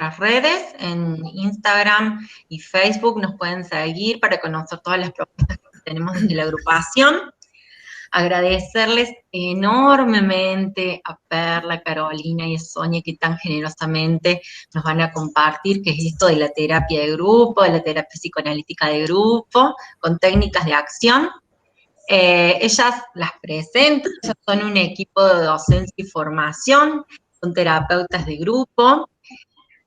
nuestras redes, en Instagram y Facebook nos pueden seguir para conocer todas las propuestas que tenemos desde la agrupación. Agradecerles enormemente a Perla, Carolina y a Sonia que tan generosamente nos van a compartir qué es esto de la terapia de grupo, de la terapia psicoanalítica de grupo, con técnicas de acción. Ellas las presento, ellas son un equipo de docencia y formación, son terapeutas de grupo,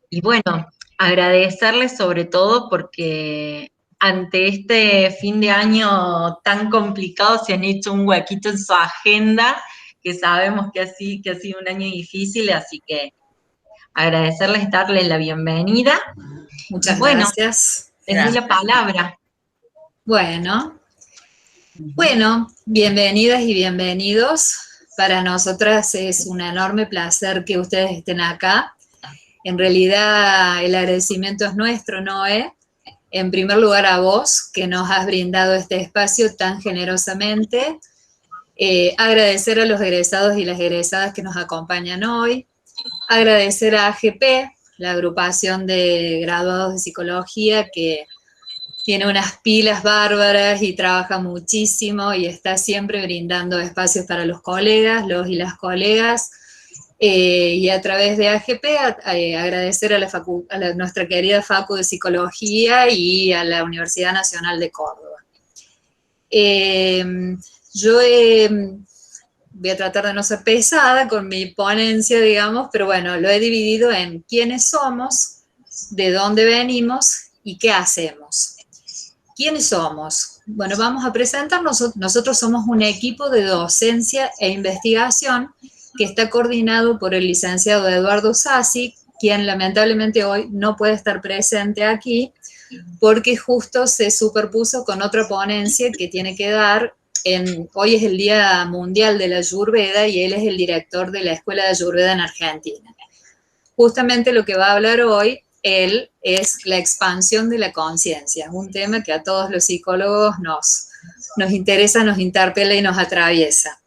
y bueno, agradecerles sobre todo porque ante este fin de año tan complicado se han hecho un huequito en su agenda, que sabemos que ha sido un año difícil, así que agradecerles, darles la bienvenida. Muchas bueno, gracias. les doy la palabra. Bueno, bienvenidas y bienvenidos. Para nosotras es un enorme placer que ustedes estén acá. En realidad el agradecimiento es nuestro, Noé. En primer lugar a vos, que nos has brindado este espacio tan generosamente. Agradecer a los egresados y las egresadas que nos acompañan hoy. Agradecer a AGP, la agrupación de graduados de psicología, que tiene unas pilas bárbaras y trabaja muchísimo y está siempre brindando espacios para los colegas, los y las colegas. Y a través de AGP agradecer a nuestra querida Facu de Psicología y a la Universidad Nacional de Córdoba. Yo voy a tratar de no ser pesada con mi ponencia, digamos, pero bueno, lo he dividido en quiénes somos, de dónde venimos y qué hacemos. ¿Quiénes somos? Bueno, vamos a presentarnos. Nosotros somos un equipo de docencia e investigación que está coordinado por el licenciado Eduardo Sassi, quien lamentablemente hoy no puede estar presente aquí, porque justo se superpuso con otra ponencia que tiene que dar. Hoy es el Día Mundial de la Ayurveda y él es el director de la Escuela de Ayurveda en Argentina. Justamente lo que va a hablar hoy él es la expansión de la conciencia, un tema que a todos los psicólogos nos interesa, nos interpela y nos atraviesa.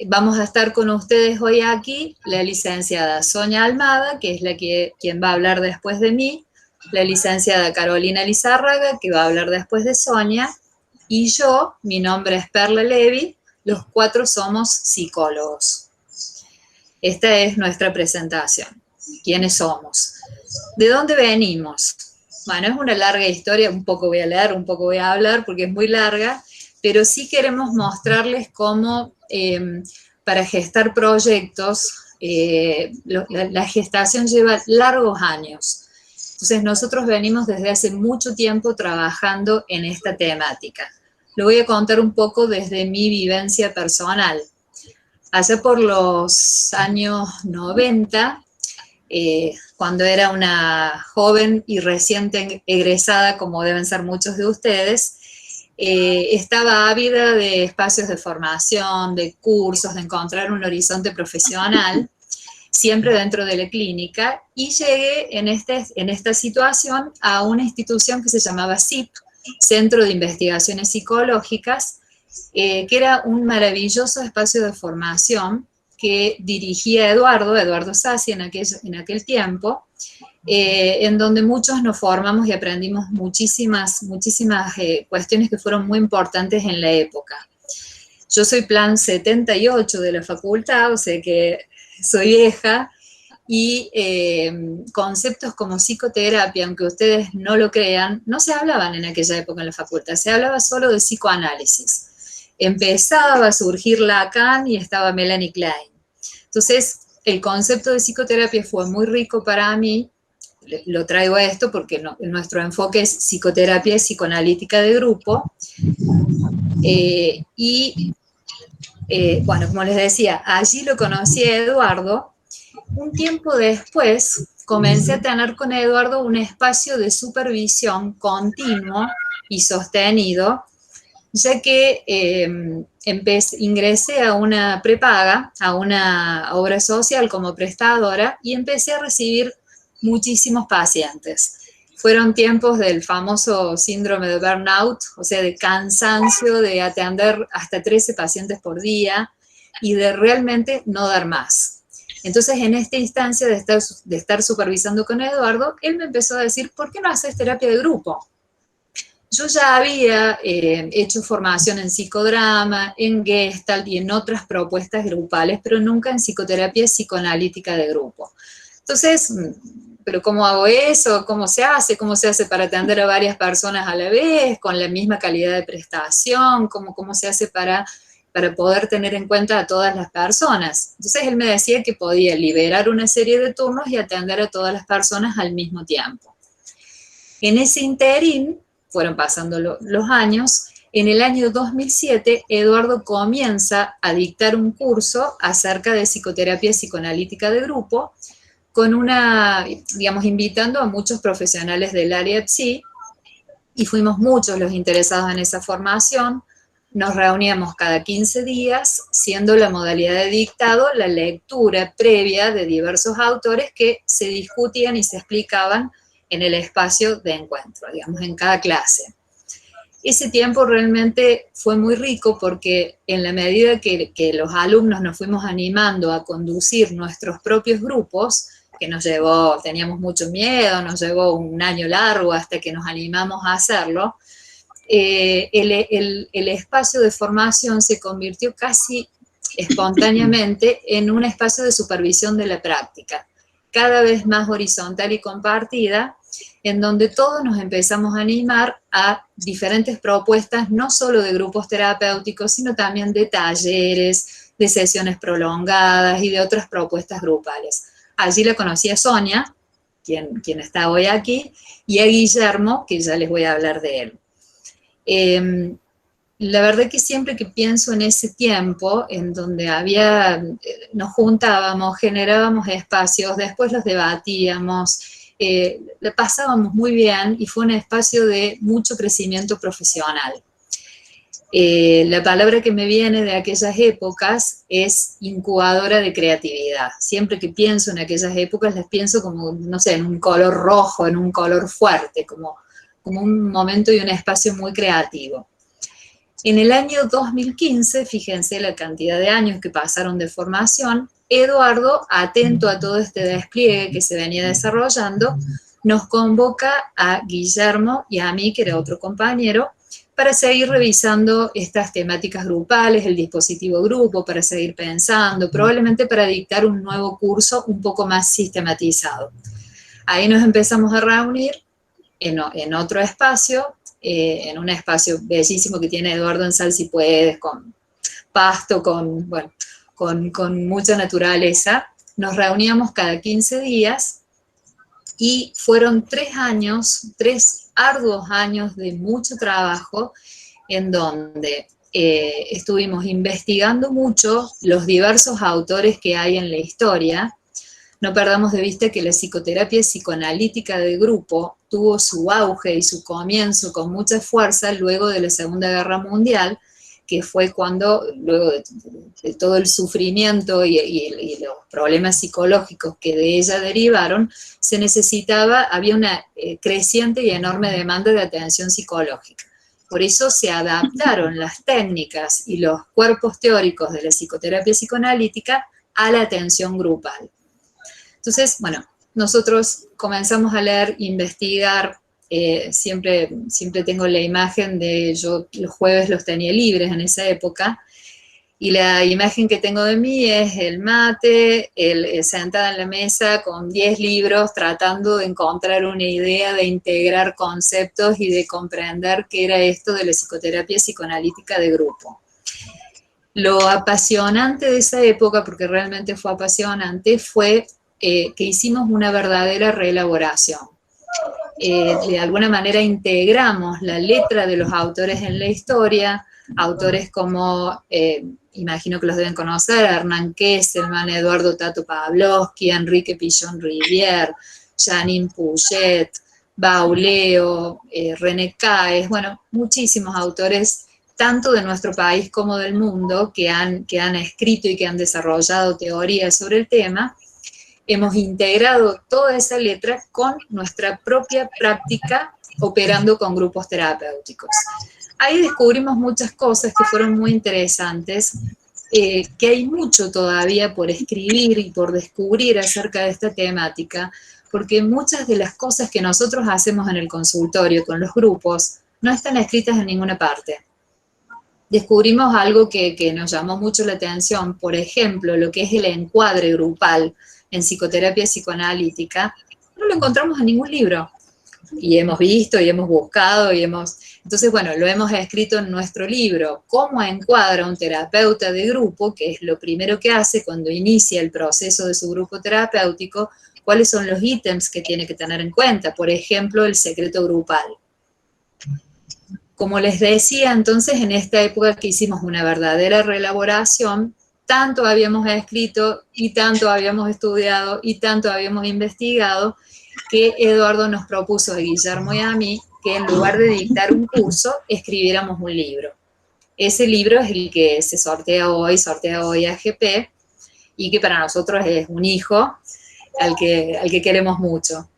Vamos a estar con ustedes hoy aquí la licenciada Sonia Almada, que es quien va a hablar después de mí, la licenciada Carolina Lizárraga, que va a hablar después de Sonia, y yo, mi nombre es Perla Levy, los cuatro somos psicólogos. Esta es nuestra presentación. ¿Quiénes somos? ¿De dónde venimos? Bueno, es una larga historia, un poco voy a leer, un poco voy a hablar porque es muy larga, pero sí queremos mostrarles cómo para gestar proyectos, la gestación lleva largos años. Entonces nosotros venimos desde hace mucho tiempo trabajando en esta temática. Lo voy a contar un poco desde mi vivencia personal. Hace por los años 90, cuando era una joven y reciente egresada, como deben ser muchos de ustedes, estaba ávida de espacios de formación, de cursos, de encontrar un horizonte profesional, siempre dentro de la clínica, y llegué en esta situación a una institución que se llamaba CIP, Centro de Investigaciones Psicológicas, que era un maravilloso espacio de formación que dirigía Eduardo Sassi en aquel tiempo, en donde muchos nos formamos y aprendimos muchísimas cuestiones que fueron muy importantes en la época. Yo soy plan 78 de la facultad, o sea que soy vieja, y conceptos como psicoterapia, aunque ustedes no lo crean, no se hablaban en aquella época en la facultad, se hablaba solo de psicoanálisis. Empezaba a surgir Lacan y estaba Melanie Klein. Entonces, el concepto de psicoterapia fue muy rico para mí. Lo traigo a esto porque nuestro enfoque es psicoterapia psicoanalítica de grupo. Bueno, como les decía, allí lo conocí a Eduardo. Un tiempo después comencé a tener con Eduardo un espacio de supervisión continuo y sostenido, ya que ingresé a una prepaga, a una obra social como prestadora, y empecé a recibir muchísimos pacientes. Fueron tiempos del famoso síndrome de burnout, o sea, de cansancio, de atender hasta 13 pacientes por día y de realmente no dar más. Entonces, en esta instancia de estar supervisando con Eduardo, él me empezó a decir, ¿por qué no haces terapia de grupo? Yo ya había hecho formación en psicodrama, en Gestalt y en otras propuestas grupales, pero nunca en psicoterapia psicoanalítica de grupo. Entonces, ¿pero cómo hago eso? ¿Cómo se hace? ¿Cómo se hace para atender a varias personas a la vez, con la misma calidad de prestación? ¿Cómo se hace para poder tener en cuenta a todas las personas? Entonces, él me decía que podía liberar una serie de turnos y atender a todas las personas al mismo tiempo. En ese interín, fueron pasando los años, en el año 2007, Eduardo comienza a dictar un curso acerca de psicoterapia psicoanalítica de grupo, con invitando a muchos profesionales del área PSI, y fuimos muchos los interesados en esa formación. Nos reuníamos cada 15 días, siendo la modalidad de dictado la lectura previa de diversos autores que se discutían y se explicaban en el espacio de encuentro, digamos, en cada clase. Ese tiempo realmente fue muy rico porque en la medida que los alumnos nos fuimos animando a conducir nuestros propios grupos, que teníamos mucho miedo, nos llevó un año largo hasta que nos animamos a hacerlo, el espacio de formación se convirtió casi espontáneamente en un espacio de supervisión de la práctica, cada vez más horizontal y compartida, en donde todos nos empezamos a animar a diferentes propuestas, no solo de grupos terapéuticos, sino también de talleres, de sesiones prolongadas y de otras propuestas grupales. Allí la conocí a Sonia, quien está hoy aquí, y a Guillermo, que ya les voy a hablar de él. La verdad que siempre que pienso en ese tiempo, en donde nos juntábamos, generábamos espacios, después los debatíamos, la pasábamos muy bien y fue un espacio de mucho crecimiento profesional. La palabra que me viene de aquellas épocas es incubadora de creatividad. Siempre que pienso en aquellas épocas las pienso como, no sé, en un color rojo, en un color fuerte, como un momento y un espacio muy creativo. En el año 2015, fíjense la cantidad de años que pasaron de formación, Eduardo, atento a todo este despliegue que se venía desarrollando, nos convoca a Guillermo y a mí, que era otro compañero, para seguir revisando estas temáticas grupales, el dispositivo grupo, para seguir pensando, probablemente para dictar un nuevo curso un poco más sistematizado. Ahí nos empezamos a reunir en otro espacio, en un espacio bellísimo que tiene Eduardo en Sal Si Puedes, con pasto, con mucha naturaleza. Nos reuníamos cada 15 días y fueron 3 arduos años de mucho trabajo en donde estuvimos investigando mucho los diversos autores que hay en la historia. No perdamos de vista que la psicoterapia psicoanalítica de grupo tuvo su auge y su comienzo con mucha fuerza luego de la Segunda Guerra Mundial, que fue cuando, luego de todo el sufrimiento y los problemas psicológicos que de ella derivaron, había una creciente y enorme demanda de atención psicológica. Por eso se adaptaron las técnicas y los cuerpos teóricos de la psicoterapia psicoanalítica a la atención grupal. Entonces, bueno, nosotros comenzamos a leer, investigar, siempre tengo la imagen de, yo los jueves los tenía libres en esa época, y la imagen que tengo de mí es el mate, sentada en la mesa con 10 libros, tratando de encontrar una idea, de integrar conceptos y de comprender qué era esto de la psicoterapia psicoanalítica de grupo. Lo apasionante de esa época, porque realmente fue apasionante, fue que hicimos una verdadera reelaboración. De alguna manera integramos la letra de los autores en la historia, autores como, imagino que los deben conocer, Hernán Kesselman, Eduardo Tato Pavlovsky, Enrique Pichon Rivière, Janine Pouget, Bauleo, René Caes, bueno, muchísimos autores, tanto de nuestro país como del mundo, que han escrito y que han desarrollado teorías sobre el tema. Hemos integrado toda esa letra con nuestra propia práctica operando con grupos terapéuticos. Ahí descubrimos muchas cosas que fueron muy interesantes, que hay mucho todavía por escribir y por descubrir acerca de esta temática, porque muchas de las cosas que nosotros hacemos en el consultorio con los grupos no están escritas en ninguna parte. Descubrimos algo que nos llamó mucho la atención, por ejemplo, lo que es el encuadre grupal en psicoterapia psicoanalítica, no lo encontramos en ningún libro. Y hemos visto, y hemos buscado, y hemos... Entonces, bueno, lo hemos escrito en nuestro libro, cómo encuadra un terapeuta de grupo, que es lo primero que hace cuando inicia el proceso de su grupo terapéutico, cuáles son los ítems que tiene que tener en cuenta, por ejemplo, el secreto grupal. Como les decía, entonces, en esta época que hicimos una verdadera reelaboración, tanto habíamos escrito y tanto habíamos estudiado y tanto habíamos investigado que Eduardo nos propuso a Guillermo y a mí que en lugar de dictar un curso, escribiéramos un libro. Ese libro es el que se sortea hoy AGP, y que para nosotros es un hijo al que queremos mucho.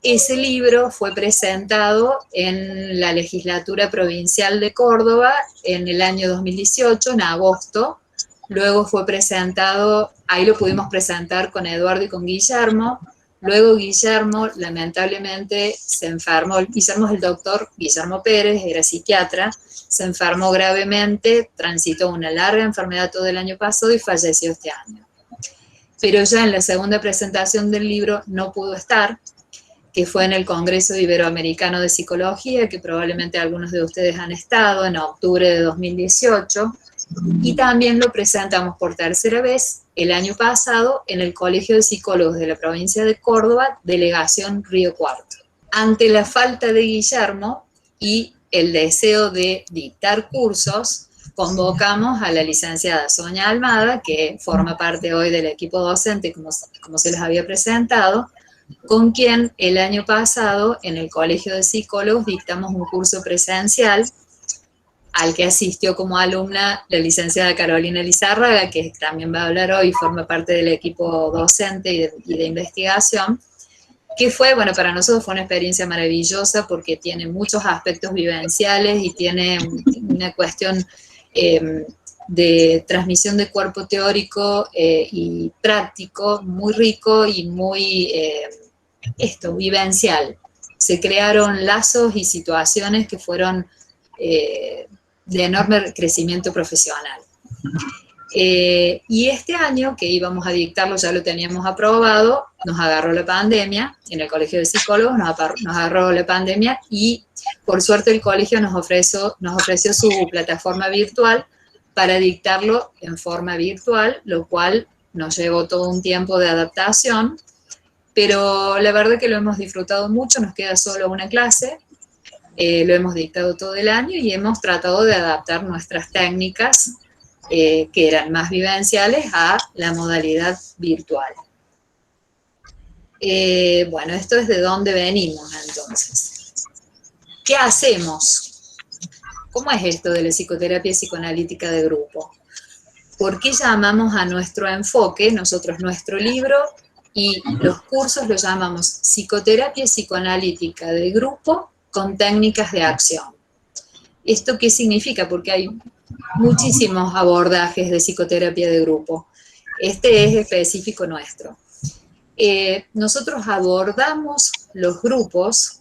Ese libro fue presentado en la legislatura provincial de Córdoba en el año 2018, en agosto. Luego fue presentado, ahí lo pudimos presentar con Eduardo y con Guillermo. Luego Guillermo, lamentablemente, se enfermó. Guillermo es el doctor Guillermo Pérez, era psiquiatra, se enfermó gravemente, transitó una larga enfermedad todo el año pasado y falleció este año. Pero ya en la segunda presentación del libro no pudo estar, que fue en el Congreso Iberoamericano de Psicología, que probablemente algunos de ustedes han estado, en octubre de 2018, y también lo presentamos por tercera vez el año pasado en el Colegio de Psicólogos de la provincia de Córdoba, Delegación Río Cuarto. Ante la falta de Guillermo y el deseo de dictar cursos, convocamos a la licenciada Sonia Almada, que forma parte hoy del equipo docente, como se les había presentado, con quien el año pasado en el Colegio de Psicólogos dictamos un curso presencial al que asistió como alumna la licenciada Carolina Lizárraga, que también va a hablar hoy, forma parte del equipo docente y de investigación, que fue, bueno, para nosotros fue una experiencia maravillosa porque tiene muchos aspectos vivenciales y tiene una cuestión de transmisión de cuerpo teórico y práctico muy rico y muy vivencial. Se crearon lazos y situaciones que fueron de enorme crecimiento profesional. Y este año que íbamos a dictarlo, ya lo teníamos aprobado, nos agarró la pandemia, en el Colegio de Psicólogos nos agarró la pandemia y por suerte el colegio nos ofreció su plataforma virtual para dictarlo en forma virtual, lo cual nos llevó todo un tiempo de adaptación, pero la verdad que lo hemos disfrutado mucho, nos queda solo una clase, lo hemos dictado todo el año y hemos tratado de adaptar nuestras técnicas que eran más vivenciales a la modalidad virtual. Bueno, esto es de dónde venimos entonces. ¿Qué hacemos? ¿Cómo es esto de la psicoterapia psicoanalítica de grupo? ¿Por qué llamamos a nuestro enfoque, nosotros nuestro libro y los cursos los llamamos psicoterapia psicoanalítica de grupo con técnicas de acción? ¿Esto qué significa? Porque hay muchísimos abordajes de psicoterapia de grupo. Este es específico nuestro. Nosotros abordamos los grupos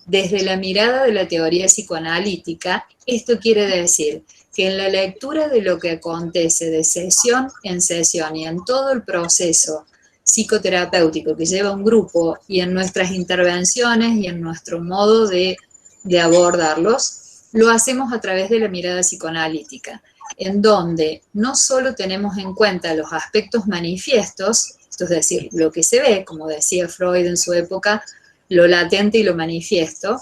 desde la mirada de la teoría psicoanalítica. Esto quiere decir que en la lectura de lo que acontece de sesión en sesión y en todo el proceso psicoterapéutico que lleva un grupo y en nuestras intervenciones y en nuestro modo de abordarlos, lo hacemos a través de la mirada psicoanalítica, en donde no solo tenemos en cuenta los aspectos manifiestos, esto es decir, lo que se ve, como decía Freud en su época, lo latente y lo manifiesto,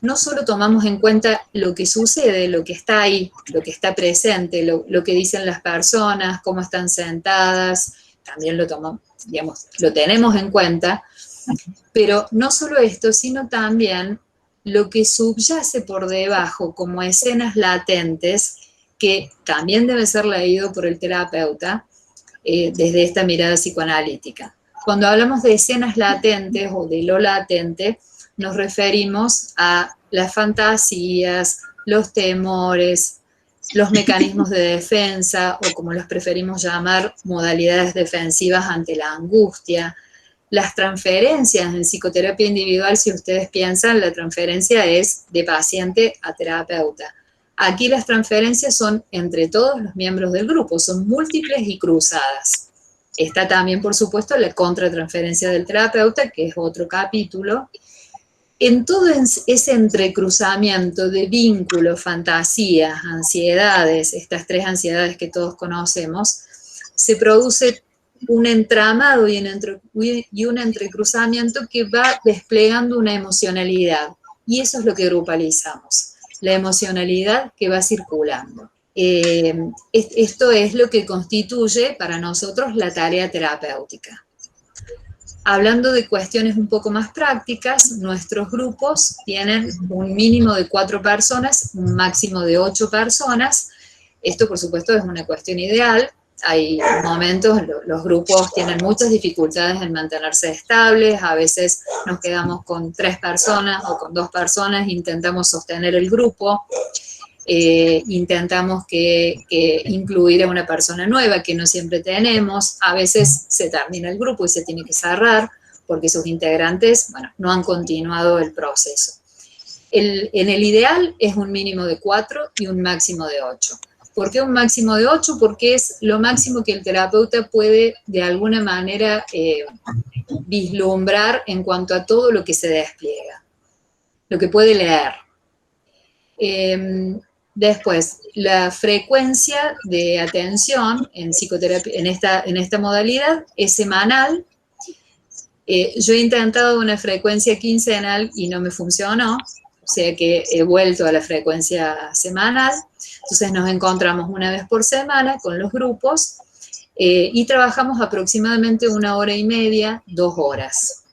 no solo tomamos en cuenta lo que sucede, lo que está ahí, lo que está presente, lo que dicen las personas, cómo están sentadas, también lo tomamos, digamos, lo tenemos en cuenta, pero no solo esto, sino también lo que subyace por debajo como escenas latentes, que también debe ser leído por el terapeuta desde esta mirada psicoanalítica. Cuando hablamos de escenas latentes o de lo latente, nos referimos a las fantasías, los temores, los mecanismos de defensa, o como los preferimos llamar, modalidades defensivas ante la angustia, las transferencias en psicoterapia individual. Si ustedes piensan, la transferencia es de paciente a terapeuta. Aquí las transferencias son entre todos los miembros del grupo, son múltiples y cruzadas. Está también, por supuesto, la contratransferencia del terapeuta, que es otro capítulo. En todo ese entrecruzamiento de vínculos, fantasías, ansiedades, estas 3 ansiedades que todos conocemos, se produce un entramado y un entrecruzamiento que va desplegando una emocionalidad. Y eso es lo que grupalizamos, la emocionalidad que va circulando. Esto es lo que constituye para nosotros la tarea terapéutica. Hablando de cuestiones un poco más prácticas, nuestros grupos tienen un mínimo de 4 personas, un máximo de 8 personas. Esto, por supuesto, es una cuestión ideal. Hay momentos, los grupos tienen muchas dificultades en mantenerse estables, a veces nos quedamos con 3 personas o con 2 personas, intentamos sostener el grupo, intentamos incluir a una persona nueva que no siempre tenemos, a veces se termina el grupo y se tiene que cerrar porque sus integrantes, bueno, no han continuado el proceso. En el ideal es un mínimo de 4 y un máximo de 8. ¿Por qué un máximo de 8? Porque es lo máximo que el terapeuta puede de alguna manera vislumbrar en cuanto a todo lo que se despliega, lo que puede leer. Después, la frecuencia de atención en psicoterapia, en esta modalidad, es semanal. Yo he intentado una frecuencia quincenal y no me funcionó, o sea que he vuelto a la frecuencia semanal. Entonces nos encontramos una vez por semana con los grupos y trabajamos aproximadamente 1 hora y media, 2 horas.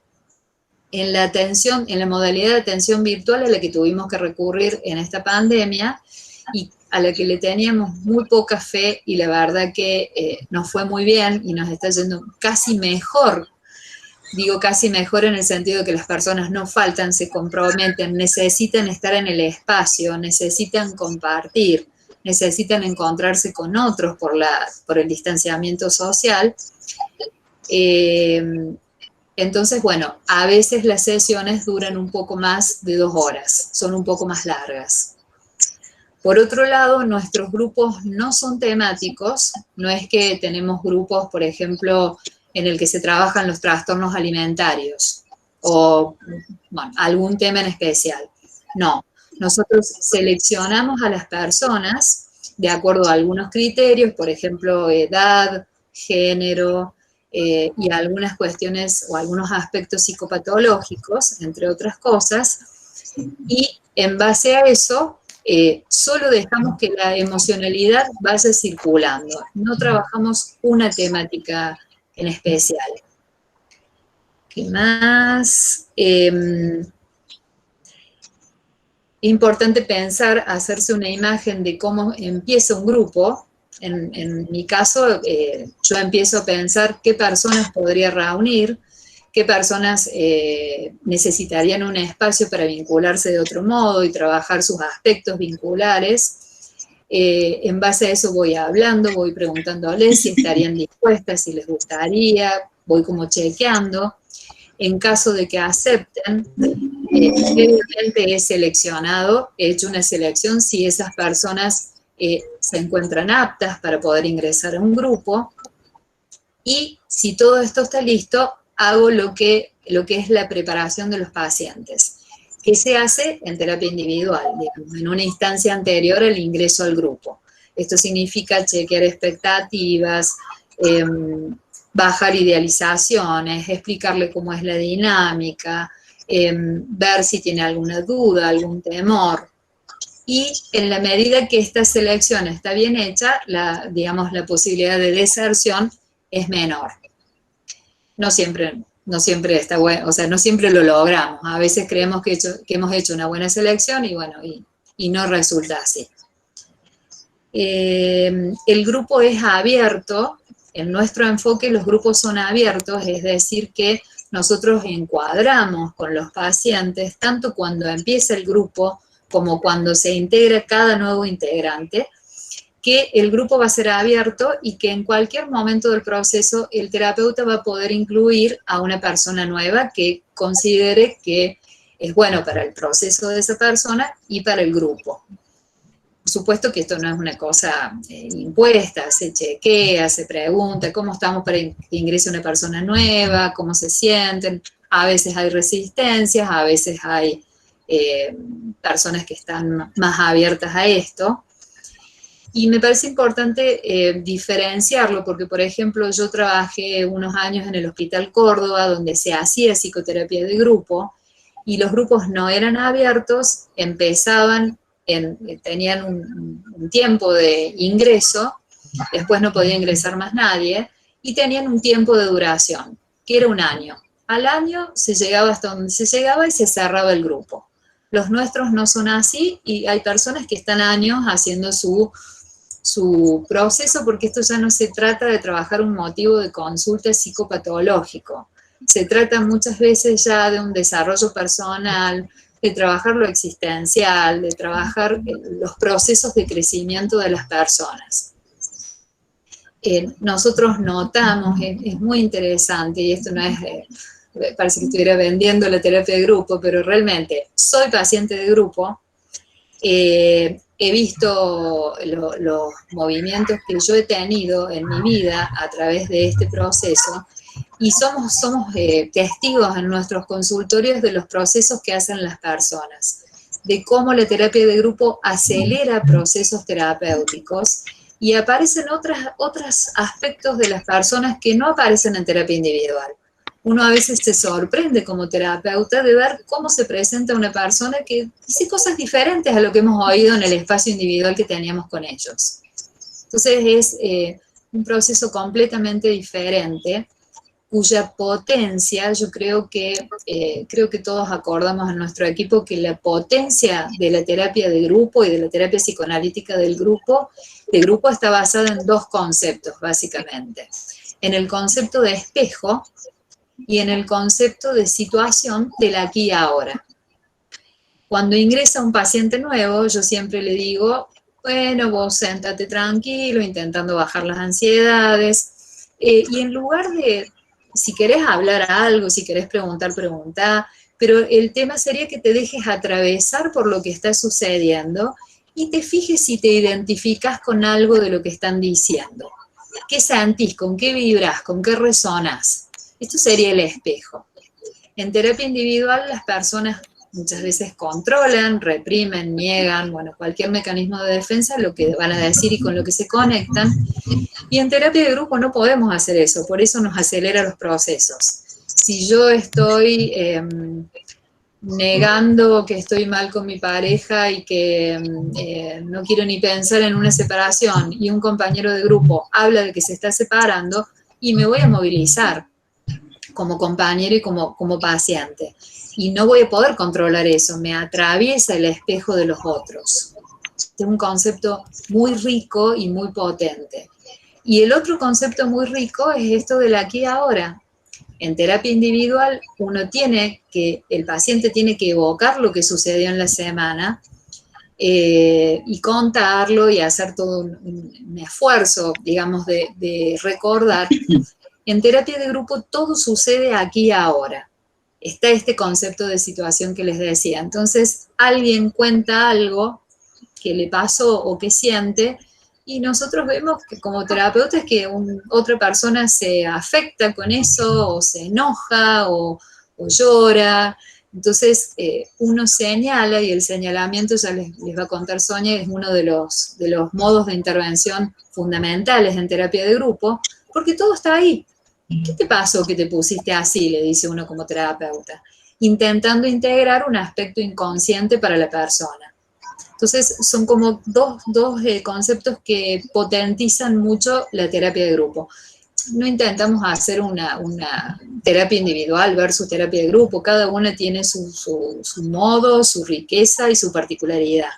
En la modalidad de atención virtual a la que tuvimos que recurrir en esta pandemia y a la que le teníamos muy poca fe, y la verdad que nos fue muy bien y nos está yendo casi mejor. Digo casi mejor en el sentido de que las personas no faltan, se comprometen, necesitan estar en el espacio, necesitan compartir, necesitan encontrarse con otros por el distanciamiento social. Entonces, bueno, a veces las sesiones duran un poco más de 2 horas, son un poco más largas. Por otro lado, nuestros grupos no son temáticos, no es que tenemos grupos, por ejemplo, en el que se trabajan los trastornos alimentarios o bueno, algún tema en especial. No, nosotros seleccionamos a las personas de acuerdo a algunos criterios, por ejemplo, edad, género, y algunas cuestiones o algunos aspectos psicopatológicos, entre otras cosas, y en base a eso solo dejamos que la emocionalidad vaya circulando, no trabajamos una temática en especial. ¿Qué más? Importante pensar, hacerse una imagen de cómo empieza un grupo. En mi caso, yo empiezo a pensar qué personas podría reunir, qué personas necesitarían un espacio para vincularse de otro modo y trabajar sus aspectos vinculares. En base a eso voy hablando, voy preguntándoles si estarían dispuestas, si les gustaría, voy como chequeando. En caso de que acepten, previamente he seleccionado, he hecho una selección si esas personas se encuentran aptas para poder ingresar a un grupo, y si todo esto está listo, hago lo que es la preparación de los pacientes, que se hace en terapia individual, digamos, en una instancia anterior al ingreso al grupo. Esto significa chequear expectativas, bajar idealizaciones, explicarle cómo es la dinámica, ver si tiene alguna duda, algún temor. Y en la medida que esta selección está bien hecha, digamos, la posibilidad de deserción es menor. No siempre está bueno, o sea, no siempre lo logramos. A veces creemos que hemos hecho una buena selección y bueno, y no resulta así. El grupo es abierto. En nuestro enfoque los grupos son abiertos, es decir que nosotros encuadramos con los pacientes tanto cuando empieza el grupo como cuando se integra cada nuevo integrante, que el grupo va a ser abierto y que en cualquier momento del proceso el terapeuta va a poder incluir a una persona nueva que considere que es bueno para el proceso de esa persona y para el grupo. Por supuesto que esto no es una cosa impuesta, se chequea, se pregunta cómo estamos para que ingrese una persona nueva, cómo se sienten. A veces hay resistencias, a veces hay personas que están más abiertas a esto. Y me parece importante diferenciarlo porque, por ejemplo, yo trabajé unos años en el Hospital Córdoba donde se hacía psicoterapia de grupo y los grupos no eran abiertos, empezaban, tenían un tiempo de ingreso, después no podía ingresar más nadie y tenían un tiempo de duración, que era un año. Al año se llegaba hasta donde se llegaba y se cerraba el grupo. Los nuestros no son así y hay personas que están años haciendo su proceso, porque esto ya no se trata de trabajar un motivo de consulta psicopatológico, se trata muchas veces ya de un desarrollo personal, de trabajar lo existencial, de trabajar los procesos de crecimiento de las personas. Nosotros notamos, es muy interesante, y esto no es, parece que estuviera vendiendo la terapia de grupo, pero realmente soy paciente de grupo, he visto los movimientos que yo he tenido en mi vida a través de este proceso y somos testigos en nuestros consultorios de los procesos que hacen las personas, de cómo la terapia de grupo acelera procesos terapéuticos y aparecen otros aspectos de las personas que no aparecen en terapia individual. Uno a veces se sorprende como terapeuta de ver cómo se presenta una persona que dice cosas diferentes a lo que hemos oído en el espacio individual que teníamos con ellos. Entonces es un proceso completamente diferente, cuya potencia, yo creo que todos acordamos en nuestro equipo que la potencia de la terapia de grupo y de la terapia psicoanalítica de grupo está basada en dos conceptos, básicamente. En el concepto de espejo, y en el concepto de situación del aquí y ahora. Cuando ingresa un paciente nuevo, yo siempre le digo, bueno, vos séntate tranquilo, intentando bajar las ansiedades, y en lugar de, si querés hablar algo, si querés preguntar, preguntá, pero el tema sería que te dejes atravesar por lo que está sucediendo y te fijes si te identificas con algo de lo que están diciendo. ¿Qué sentís? ¿Con qué vibrás? ¿Con qué resonás? Esto sería el espejo. En terapia individual las personas muchas veces controlan, reprimen, niegan, bueno, cualquier mecanismo de defensa, lo que van a decir y con lo que se conectan. Y en terapia de grupo no podemos hacer eso, por eso nos acelera los procesos. Si yo estoy negando que estoy mal con mi pareja y que no quiero ni pensar en una separación y un compañero de grupo habla de que se está separando y me voy a movilizar como compañero y como paciente. Y no voy a poder controlar eso, me atraviesa el espejo de los otros. Es un concepto muy rico y muy potente. Y el otro concepto muy rico es esto del aquí y ahora. En terapia individual el paciente tiene que evocar lo que sucedió en la semana y contarlo y hacer todo un esfuerzo, digamos, de recordar. En terapia de grupo todo sucede aquí y ahora. Está este concepto de situación que les decía. Entonces, alguien cuenta algo que le pasó o que siente y nosotros vemos que como terapeutas que otra persona se afecta con eso o se enoja o llora. Entonces, uno señala y el señalamiento, ya les va a contar Sonia, es uno de los modos de intervención fundamentales en terapia de grupo, porque todo está ahí. ¿Qué te pasó que te pusiste así? Le dice uno como terapeuta, intentando integrar un aspecto inconsciente para la persona. Entonces, son como dos conceptos que potentizan mucho la terapia de grupo. No intentamos hacer una terapia individual versus terapia de grupo, cada una tiene su modo, su riqueza y su particularidad.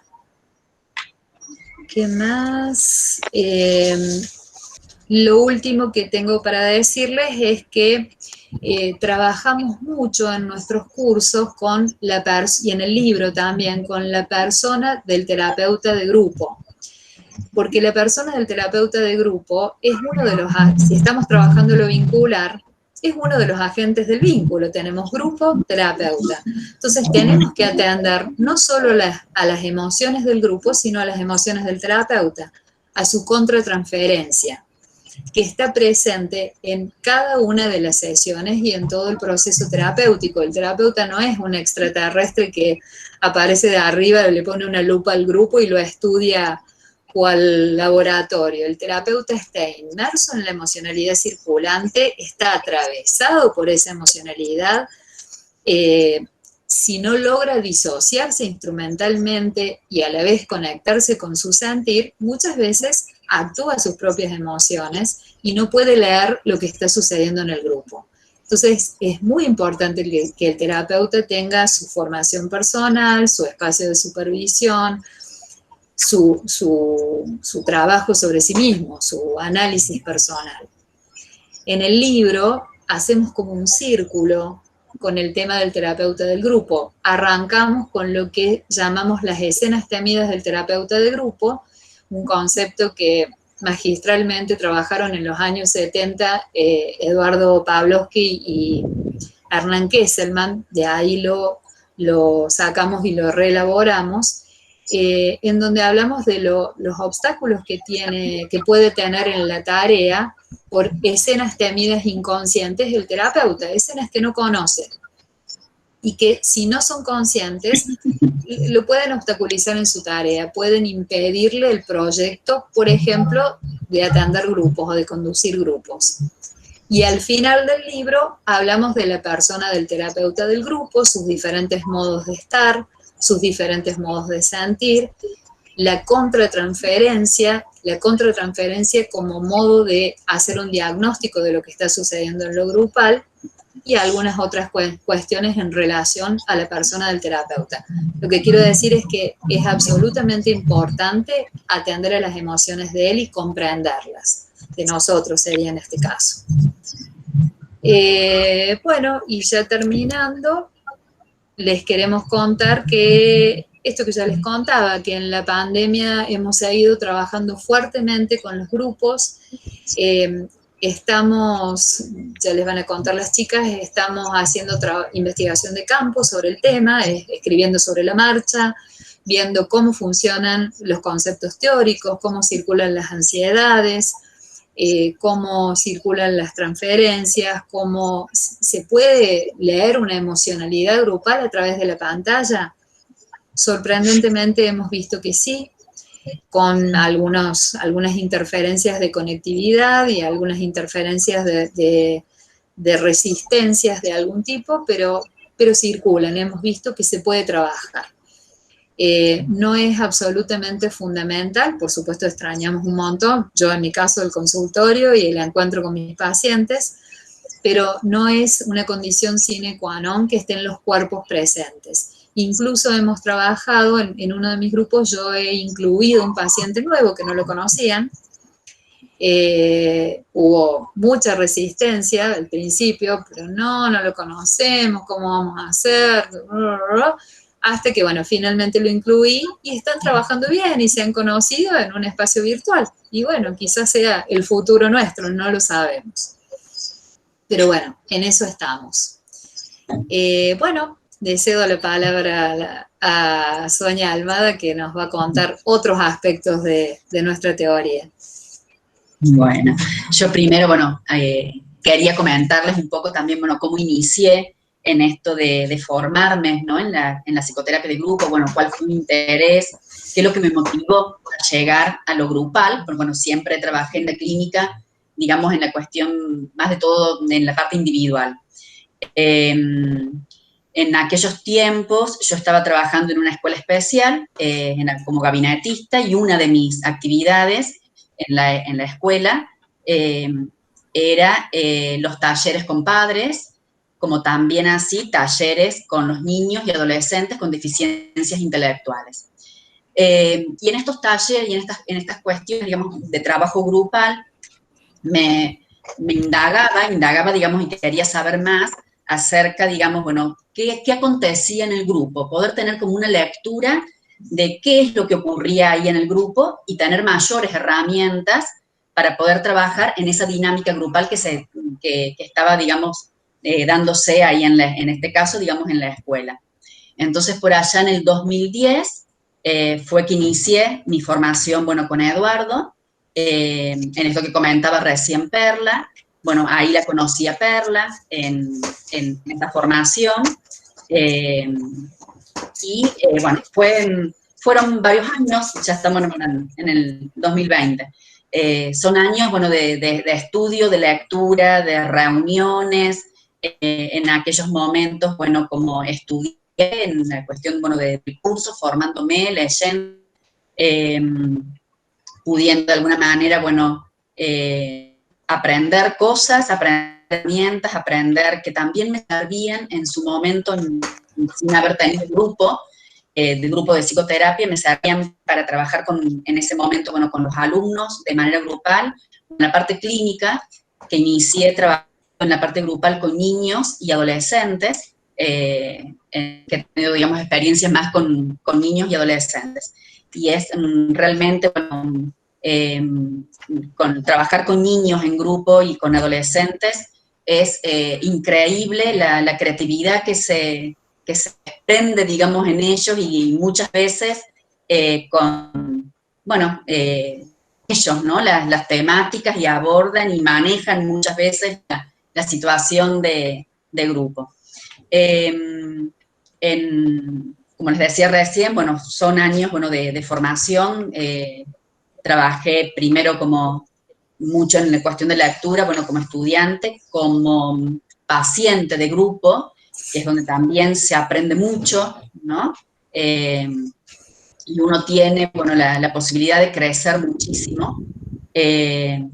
¿Qué más? Lo último que tengo para decirles es que trabajamos mucho en nuestros cursos y en el libro también con la persona del terapeuta de grupo. porque la persona del terapeuta de grupo es uno de los, si estamos trabajando lo vincular, es uno de los agentes del vínculo. Tenemos grupo, terapeuta. Entonces tenemos que atender no solo a las emociones del grupo, sino a las emociones del terapeuta, a su contratransferencia, que está presente en cada una de las sesiones y en todo el proceso terapéutico. El terapeuta no es un extraterrestre que aparece de arriba, le pone una lupa al grupo y lo estudia cual laboratorio. El terapeuta está inmerso en la emocionalidad circulante, está atravesado por esa emocionalidad. Si no logra disociarse instrumentalmente y a la vez conectarse con su sentir, muchas veces actúa sus propias emociones y no puede leer lo que está sucediendo en el grupo. Entonces, es muy importante que el terapeuta tenga su formación personal, su espacio de supervisión, su trabajo sobre sí mismo, su análisis personal. En el libro hacemos como un círculo con el tema del terapeuta del grupo. Arrancamos con lo que llamamos las escenas temidas del terapeuta de grupo, un concepto que magistralmente trabajaron en los años 70 Eduardo Pavlovsky y Hernán Kesselman. De ahí lo sacamos y lo reelaboramos, en donde hablamos de los obstáculos que puede tener en la tarea por escenas temidas inconscientes el terapeuta, escenas que no conoce y que si no son conscientes lo pueden obstaculizar en su tarea, pueden impedirle el proyecto, por ejemplo, de atender grupos o de conducir grupos. Y al final del libro hablamos de la persona del terapeuta del grupo, sus diferentes modos de estar, sus diferentes modos de sentir, la contratransferencia como modo de hacer un diagnóstico de lo que está sucediendo en lo grupal y algunas otras cuestiones en relación a la persona del terapeuta. Lo que quiero decir es que es absolutamente importante atender a las emociones de él y comprenderlas, de nosotros sería en este caso. Bueno, y ya terminando, les queremos contar que esto que ya les contaba, que en la pandemia hemos seguido trabajando fuertemente con los grupos. Estamos, ya les van a contar las chicas, estamos haciendo investigación de campo sobre el tema, escribiendo sobre la marcha, viendo cómo funcionan los conceptos teóricos, cómo circulan las ansiedades, cómo circulan las transferencias, cómo se puede leer una emocionalidad grupal a través de la pantalla. Sorprendentemente hemos visto que sí, con algunas interferencias de conectividad y algunas interferencias de resistencias de algún tipo, pero circulan, hemos visto que se puede trabajar. No es absolutamente fundamental, por supuesto extrañamos un montón, yo en mi caso el consultorio y el encuentro con mis pacientes, pero no es una condición sine qua non que estén los cuerpos presentes. Incluso hemos trabajado en uno de mis grupos, yo he incluido un paciente nuevo que no lo conocían. Hubo mucha resistencia al principio, pero no lo conocemos, ¿cómo vamos a hacer? Hasta que, bueno, finalmente lo incluí y están trabajando bien y se han conocido en un espacio virtual. Y bueno, quizás sea el futuro nuestro, no lo sabemos. Pero bueno, en eso estamos. Bueno, le cedo la palabra a Sonia Almada, que nos va a contar otros aspectos de nuestra teoría. Bueno, yo primero, quería comentarles un poco también, cómo inicié en esto de formarme, ¿no? en la psicoterapia de grupo, cuál fue mi interés, qué es lo que me motivó a llegar a lo grupal, porque, siempre trabajé en la clínica, digamos, en la cuestión, más de todo, en la parte individual. En aquellos tiempos yo estaba trabajando en una escuela especial como gabinetista y una de mis actividades en la escuela era los talleres con padres, como también así talleres con los niños y adolescentes con deficiencias intelectuales. Y en estos talleres y en estas cuestiones, digamos, de trabajo grupal, me indagaba, digamos, y quería saber más acerca, digamos, qué acontecía en el grupo, poder tener como una lectura de qué es lo que ocurría ahí en el grupo y tener mayores herramientas para poder trabajar en esa dinámica grupal que estaba, digamos, dándose ahí en este caso, digamos, en la escuela. Entonces, por allá en el 2010 fue que inicié mi formación, bueno, con Eduardo, en esto que comentaba recién Perla. Bueno, ahí la conocí a Perla en esta formación. Bueno, fueron varios años, ya estamos en el 2020. Son años, bueno, de estudio, de lectura, de reuniones, en aquellos momentos, bueno, como estudié en la cuestión, bueno, del curso, formándome, leyendo, pudiendo de alguna manera, bueno, aprender cosas, aprender herramientas, aprender que también me servían en su momento, sin haber tenido grupo de psicoterapia, me servían para trabajar en ese momento, bueno, con los alumnos de manera grupal, en la parte clínica, que inicié trabajando en la parte grupal con niños y adolescentes, que he tenido, digamos, experiencias más con niños y adolescentes. Y es realmente, bueno, trabajar con niños en grupo y con adolescentes es increíble la creatividad que se desprende, digamos, en ellos y muchas veces bueno, ellos, ¿no? Las temáticas y abordan y manejan muchas veces la situación de grupo. Como les decía recién, bueno, son años, bueno, de formación. Trabajé primero como mucho en la cuestión de lectura, bueno, como estudiante, como paciente de grupo, que es donde también se aprende mucho, ¿no? Y uno tiene, bueno, la posibilidad de crecer muchísimo. En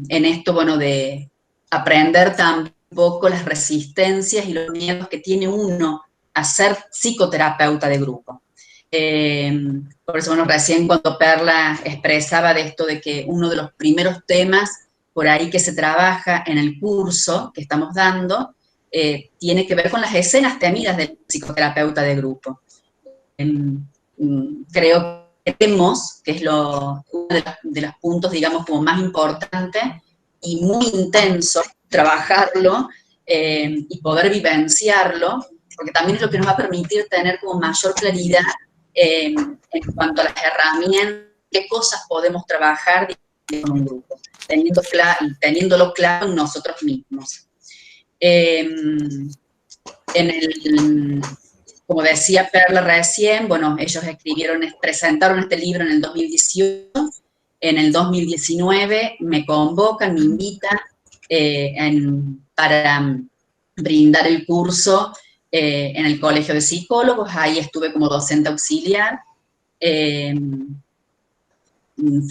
esto, bueno, de aprender tampoco las resistencias y los miedos que tiene uno a ser psicoterapeuta de grupo. Por eso, bueno, recién cuando Perla expresaba de esto de que uno de los primeros temas por ahí que se trabaja en el curso que estamos dando tiene que ver con las escenas temidas del psicoterapeuta de grupo. Creo que vemos que es uno de los puntos, digamos, como más importantes y muy intenso, trabajarlo y poder vivenciarlo, porque también es lo que nos va a permitir tener como mayor claridad en cuanto a las herramientas, qué cosas podemos trabajar con un grupo, teniéndolo claro en nosotros mismos. Como decía Perla recién, bueno, ellos presentaron este libro en el 2018, en el 2019 me convocan, me invitan para brindar el curso en el Colegio de Psicólogos. Ahí estuve como docente auxiliar.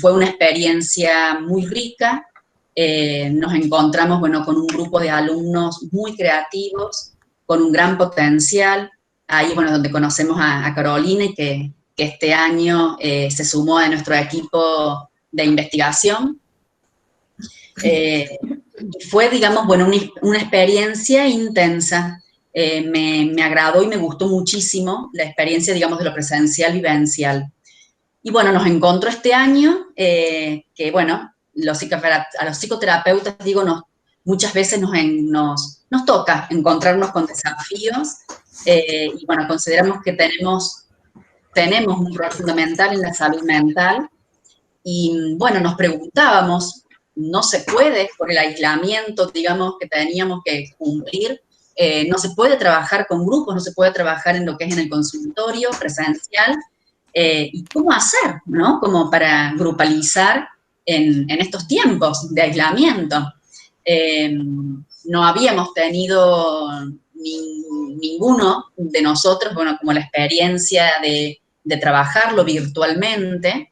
Fue una experiencia muy rica. Nos encontramos, bueno, con un grupo de alumnos muy creativos, con un gran potencial. Ahí, bueno, donde conocemos a Carolina y que este año se sumó a nuestro equipo de investigación. Fue, digamos, bueno, una experiencia intensa. Me agradó y me gustó muchísimo la experiencia, digamos, de lo presencial vivencial. Y bueno, nos encontró este año que, bueno, a los psicoterapeutas, digo, muchas veces nos toca encontrarnos con desafíos y, bueno, consideramos que tenemos un rol fundamental en la salud mental y, bueno, nos preguntábamos, no se puede, por el aislamiento, digamos, que teníamos que cumplir, no se puede trabajar con grupos, no se puede trabajar en lo que es en el consultorio presencial, y cómo hacer, ¿no? Como para grupalizar en estos tiempos de aislamiento. No habíamos tenido ninguno de nosotros, bueno, como la experiencia de trabajarlo virtualmente,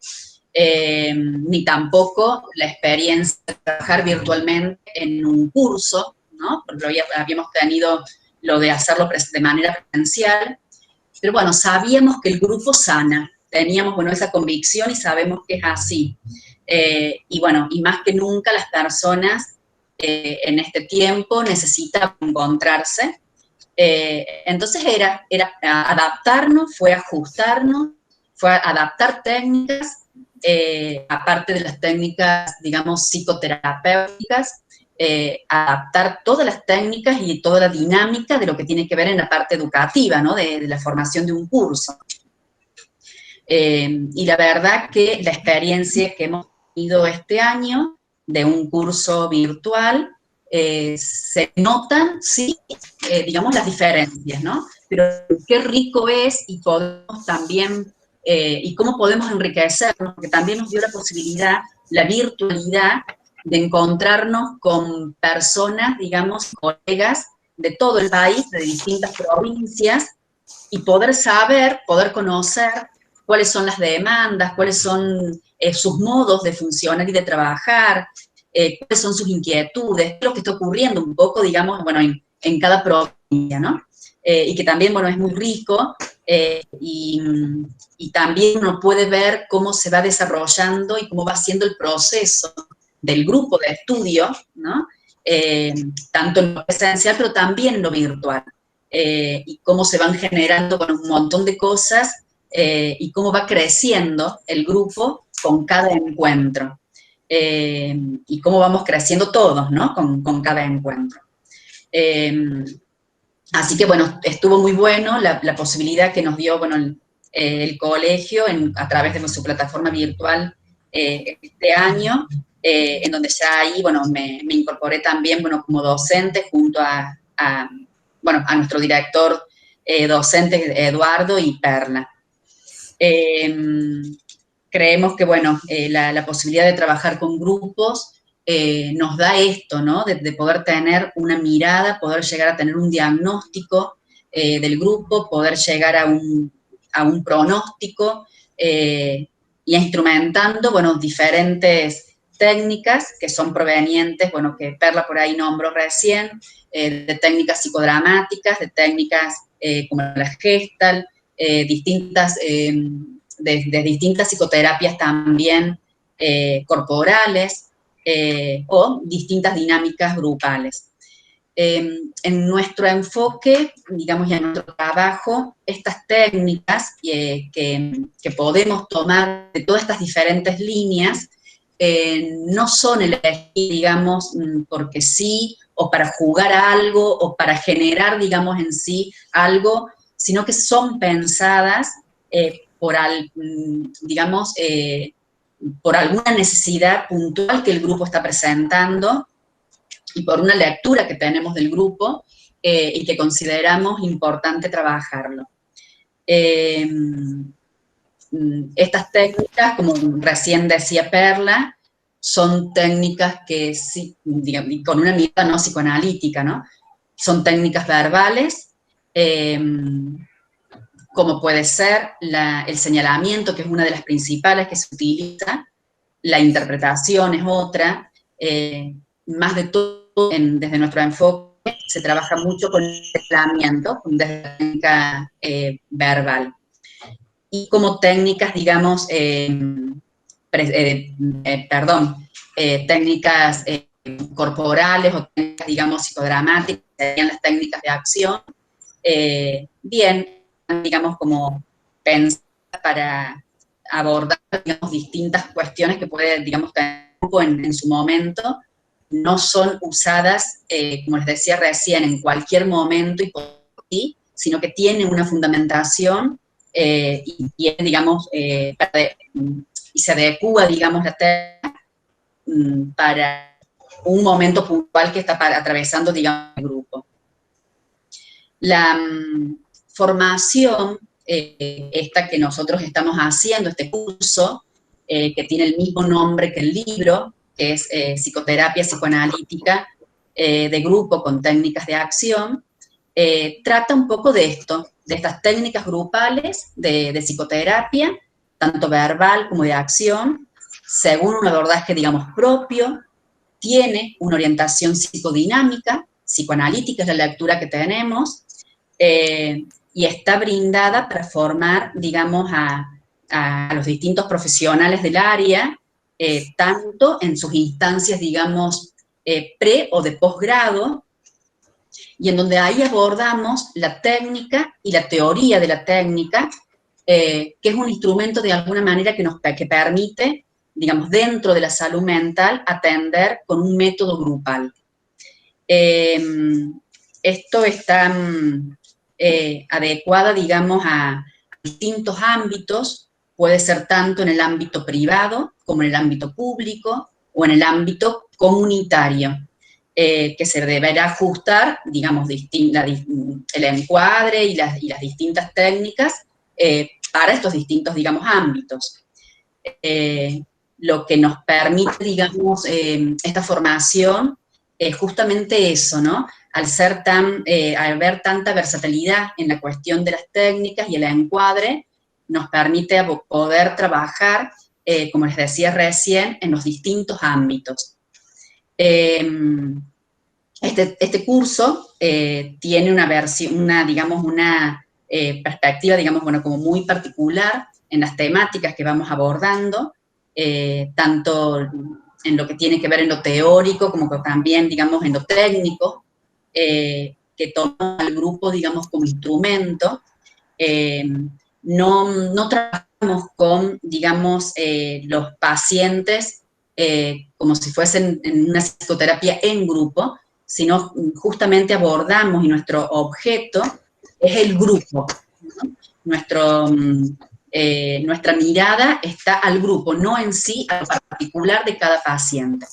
ni tampoco la experiencia de trabajar virtualmente en un curso, ¿no? Porque habíamos tenido lo de hacerlo de manera presencial, pero bueno, sabíamos que el grupo sana, teníamos, bueno, esa convicción y sabemos que es así. Y bueno, y más que nunca las personas en este tiempo necesitan encontrarse, Entonces era adaptarnos, fue ajustarnos, fue adaptar técnicas, aparte de las técnicas, digamos, psicoterapéuticas, adaptar todas las técnicas y toda la dinámica de lo que tiene que ver en la parte educativa, ¿no? De la formación de un curso. Y la verdad que la experiencia que hemos tenido este año de un curso virtual, se notan, sí, digamos, las diferencias, ¿no? Pero qué rico es y podemos también, y cómo podemos enriquecernos, porque también nos dio la posibilidad, la virtualidad, de encontrarnos con personas, digamos, colegas de todo el país, de distintas provincias, y poder saber, poder conocer cuáles son las demandas, cuáles son sus modos de funcionar y de trabajar, cuáles son sus inquietudes, lo que está ocurriendo un poco, digamos, bueno, en cada provincia, ¿no? Y que también, bueno, es muy rico, y también uno puede ver cómo se va desarrollando y cómo va siendo el proceso del grupo de estudio, ¿no? Tanto en lo presencial, pero también en lo virtual. Y cómo se van generando, bueno, un montón de cosas, y cómo va creciendo el grupo con cada encuentro. Y cómo vamos creciendo todos, ¿no? Con cada encuentro. Así que, bueno, estuvo muy bueno la posibilidad que nos dio, bueno, el colegio a través de su plataforma virtual este año, en donde ya ahí, bueno, me incorporé también, bueno, como docente junto a nuestro director docente, Eduardo y Perla. Creemos que, bueno, la posibilidad de trabajar con grupos nos da esto, ¿no? De poder tener una mirada, poder llegar a tener un diagnóstico del grupo, poder llegar a un pronóstico, y instrumentando, bueno, diferentes técnicas que son provenientes, bueno, que Perla por ahí nombró recién, de técnicas psicodramáticas, de técnicas como la Gestalt, distintas, de distintas psicoterapias también corporales, o distintas dinámicas grupales. En nuestro enfoque, digamos, y en nuestro trabajo, estas técnicas que podemos tomar de todas estas diferentes líneas, no son elegir, digamos, porque sí, o para jugar a algo, o para generar, digamos, en sí algo, sino que son pensadas digamos, por alguna necesidad puntual que el grupo está presentando y por una lectura que tenemos del grupo, y que consideramos importante trabajarlo. Estas técnicas, como recién decía Perla, son técnicas que, digamos, con una mirada no psicoanalítica, ¿no? Son técnicas verbales, como puede ser el señalamiento, que es una de las principales que se utiliza, la interpretación es otra, más de todo, desde nuestro enfoque, se trabaja mucho con el señalamiento, desde la técnica verbal. Y como técnicas, digamos, técnicas corporales o técnicas, digamos, psicodramáticas, serían las técnicas de acción, bien, digamos, como pensar para abordar, digamos, distintas cuestiones que puede, digamos, tener en su momento, no son usadas, como les decía recién, en cualquier momento y por sí, sino que tienen una fundamentación, y tiene, digamos, y se adecua, digamos, la técnica para un momento puntual que está atravesando, digamos, el grupo. La formación, esta que nosotros estamos haciendo, este curso, que tiene el mismo nombre que el libro, que es Psicoterapia Psicoanalítica de Grupo con Técnicas de Acción, trata un poco de esto, de estas técnicas grupales de psicoterapia, tanto verbal como de acción, según un abordaje, digamos, propio, tiene una orientación psicodinámica, psicoanalítica es la lectura que tenemos, y está brindada para formar, digamos, a los distintos profesionales del área, tanto en sus instancias, digamos, pre o de posgrado, y en donde ahí abordamos la técnica y la teoría de la técnica, que es un instrumento de alguna manera que permite, digamos, dentro de la salud mental, atender con un método grupal. Esto está adecuada, digamos, a distintos ámbitos, puede ser tanto en el ámbito privado como en el ámbito público o en el ámbito comunitario, que se deberá ajustar, digamos, el encuadre y las distintas técnicas para estos distintos, digamos, ámbitos. Lo que nos permite, digamos, esta formación es justamente eso, ¿no? Al ver tanta versatilidad en la cuestión de las técnicas y el encuadre, nos permite poder trabajar, como les decía recién, en los distintos ámbitos. Este curso tiene una versión, digamos, una perspectiva, digamos, bueno, como muy particular en las temáticas que vamos abordando, tanto en lo que tiene que ver en lo teórico, como también, digamos, en lo técnico, que toma al grupo, digamos, como instrumento. No trabajamos con, digamos, los pacientes como si fuesen en una psicoterapia en grupo, sino justamente abordamos y nuestro objeto es el grupo, ¿no? Nuestra mirada está al grupo, no en sí, al particular de cada paciente.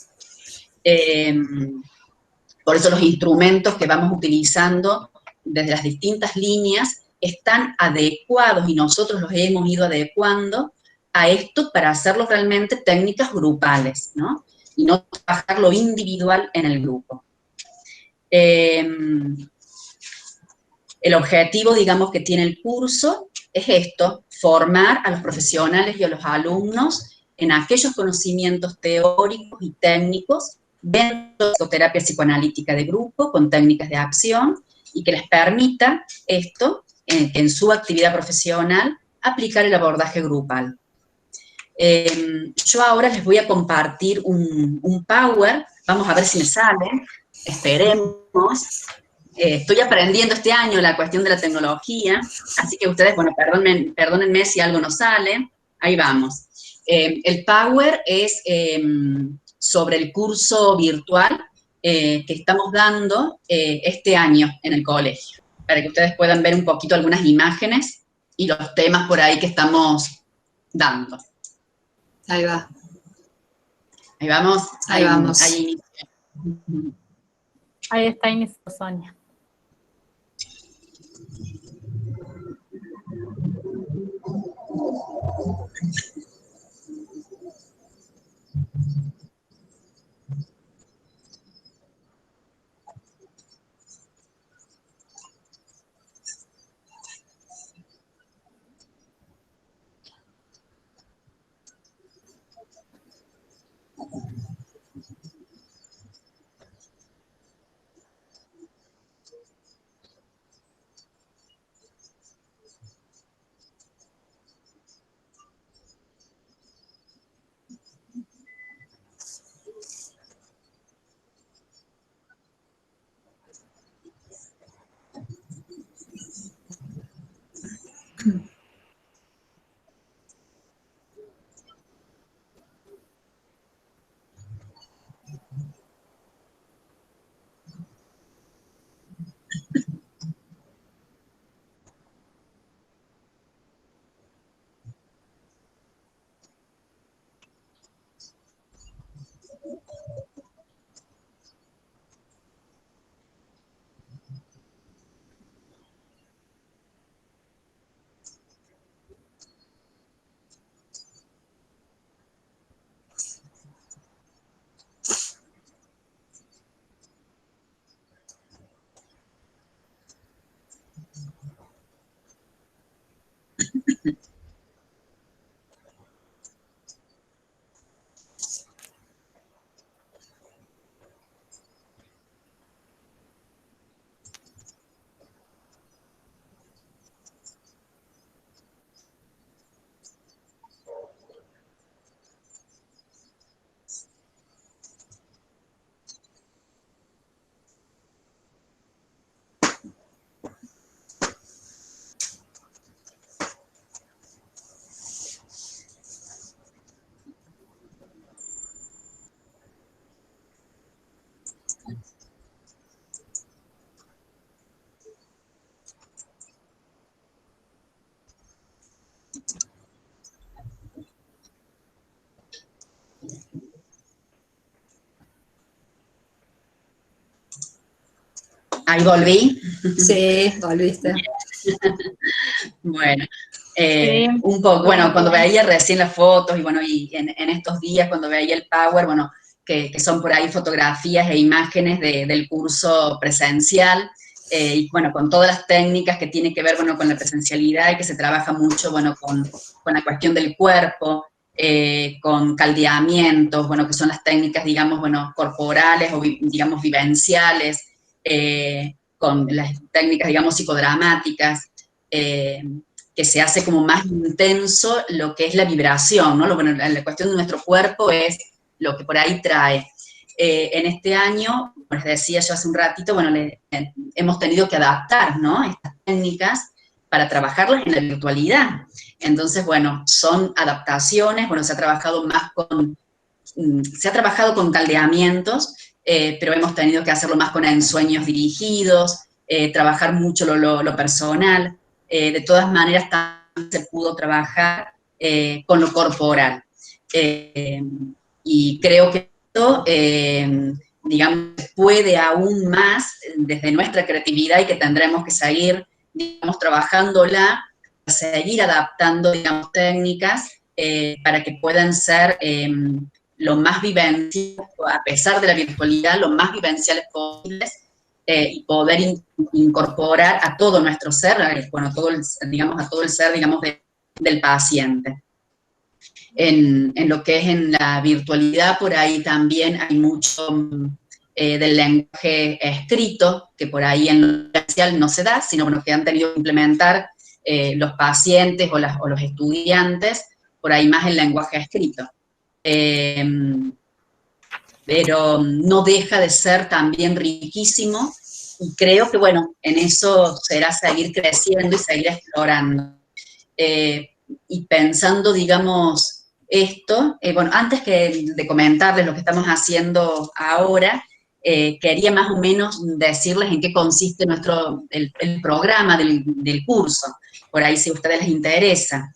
Por eso los instrumentos que vamos utilizando desde las distintas líneas están adecuados y nosotros los hemos ido adecuando a esto para hacerlo realmente técnicas grupales, ¿no? Y no trabajar lo individual en el grupo. El objetivo, digamos, que tiene el curso es esto, formar a los profesionales y a los alumnos en aquellos conocimientos teóricos y técnicos dentro de la psicoterapia psicoanalítica de grupo, con técnicas de acción, y que les permita esto, en su actividad profesional, aplicar el abordaje grupal. Yo ahora les voy a compartir un Power, vamos a ver si me sale, esperemos. Estoy aprendiendo este año la cuestión de la tecnología, así que ustedes, bueno, perdónenme si algo no sale, ahí vamos. El Power es sobre el curso virtual que estamos dando este año en el colegio, para que ustedes puedan ver un poquito algunas imágenes y los temas por ahí que estamos dando. Ahí va. Ahí vamos. Ahí vamos. Ahí está inicio, Sonia. Ahí volví. Sí, volviste. Bueno, Sí. un poco, bueno, cuando Bien. veía recién las fotos y bueno, y en estos días cuando veía el Power, bueno, que son por ahí fotografías e imágenes del curso presencial, y bueno, con todas las técnicas que tiene que ver, bueno, con la presencialidad y que se trabaja mucho, bueno, con la cuestión del cuerpo, con caldeamientos, bueno, que son las técnicas, digamos, bueno, corporales o, digamos, vivenciales, con las técnicas, digamos, psicodramáticas, que se hace como más intenso lo que es la vibración, ¿no? Bueno, la cuestión de nuestro cuerpo es lo que por ahí trae. En este año, como les decía yo hace un ratito, bueno, hemos tenido que adaptar, ¿no? Estas técnicas para trabajarlas en la virtualidad. Entonces, bueno, son adaptaciones, bueno, se ha trabajado con caldeamientos, pero hemos tenido que hacerlo más con ensueños dirigidos, trabajar mucho lo personal. De todas maneras, también se pudo trabajar con lo corporal. Y creo que esto, digamos, puede aún más desde nuestra creatividad y que tendremos que seguir, digamos, trabajándola, seguir adaptando, digamos, técnicas para que puedan ser lo más vivenciales, a pesar de la virtualidad, lo más vivenciales posibles, y poder incorporar a todo nuestro ser, bueno, digamos, a todo el ser, digamos, del paciente. En lo que es en la virtualidad, por ahí también hay mucho del lenguaje escrito, que por ahí en lo presencial no se da, sino bueno, que han tenido que implementar los pacientes o los estudiantes, por ahí más el lenguaje escrito. Pero no deja de ser también riquísimo, y creo que, bueno, en eso será seguir creciendo y seguir explorando. Y pensando, digamos, esto, bueno, antes de comentarles lo que estamos haciendo ahora, quería más o menos decirles en qué consiste el programa del curso, por ahí si a ustedes les interesa.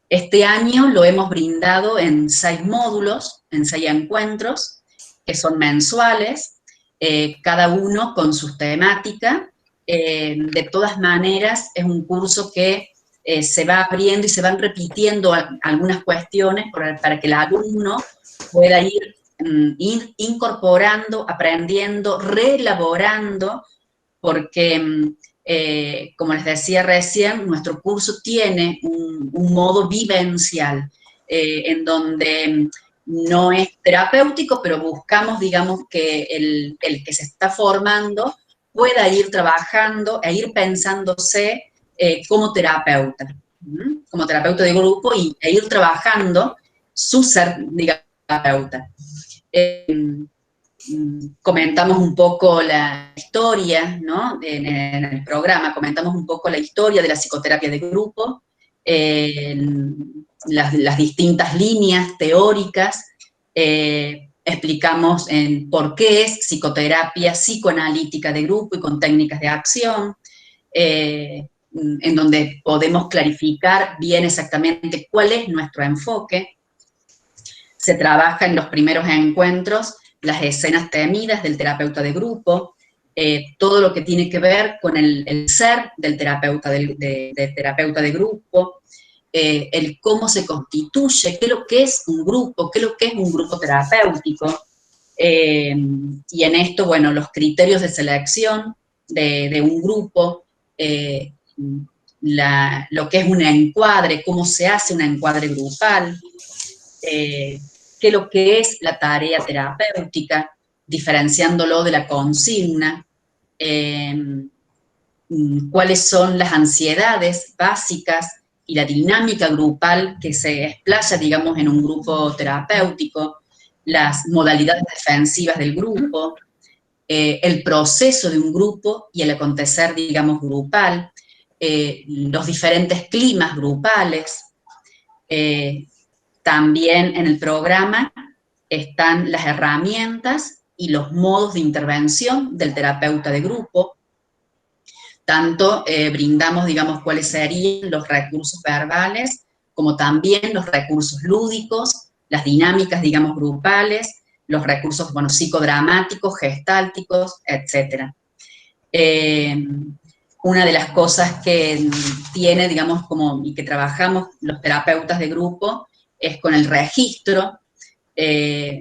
Este año lo hemos brindado en 6 módulos, en 6 encuentros, que son mensuales, cada uno con sus temáticas. De todas maneras, es un curso que se va abriendo y se van repitiendo algunas cuestiones para que el alumno pueda ir incorporando, aprendiendo, reelaborando, porque, como les decía recién, nuestro curso tiene un modo vivencial, en donde no es terapéutico, pero buscamos, digamos, que el que se está formando pueda ir trabajando e ir pensándose como terapeuta de grupo, e ir trabajando su ser, digamos, terapeuta. Comentamos un poco la historia, ¿no? En el programa comentamos un poco la historia de la psicoterapia de grupo, las distintas líneas teóricas, explicamos por qué es psicoterapia psicoanalítica de grupo y con técnicas de acción, en donde podemos clarificar bien exactamente cuál es nuestro enfoque. Se trabaja en los primeros encuentros las escenas temidas del terapeuta de grupo, todo lo que tiene que ver con el ser del terapeuta terapeuta de grupo, el cómo se constituye, qué es lo que es un grupo, qué es lo que es un grupo terapéutico, y en esto, bueno, los criterios de selección de un grupo, lo que es un encuadre, cómo se hace un encuadre grupal, qué es lo que es la tarea terapéutica, diferenciándolo de la consigna, cuáles son las ansiedades básicas y la dinámica grupal que se explaya, digamos, en un grupo terapéutico, las modalidades defensivas del grupo, el proceso de un grupo y el acontecer, digamos, grupal, los diferentes climas grupales. También en el programa están las herramientas y los modos de intervención del terapeuta de grupo. Tanto brindamos, digamos, cuáles serían los recursos verbales, como también los recursos lúdicos, las dinámicas, digamos, grupales, los recursos, bueno, psicodramáticos, gestálticos, etc. Una de las cosas que tiene, digamos, y que trabajamos los terapeutas de grupo es con el registro.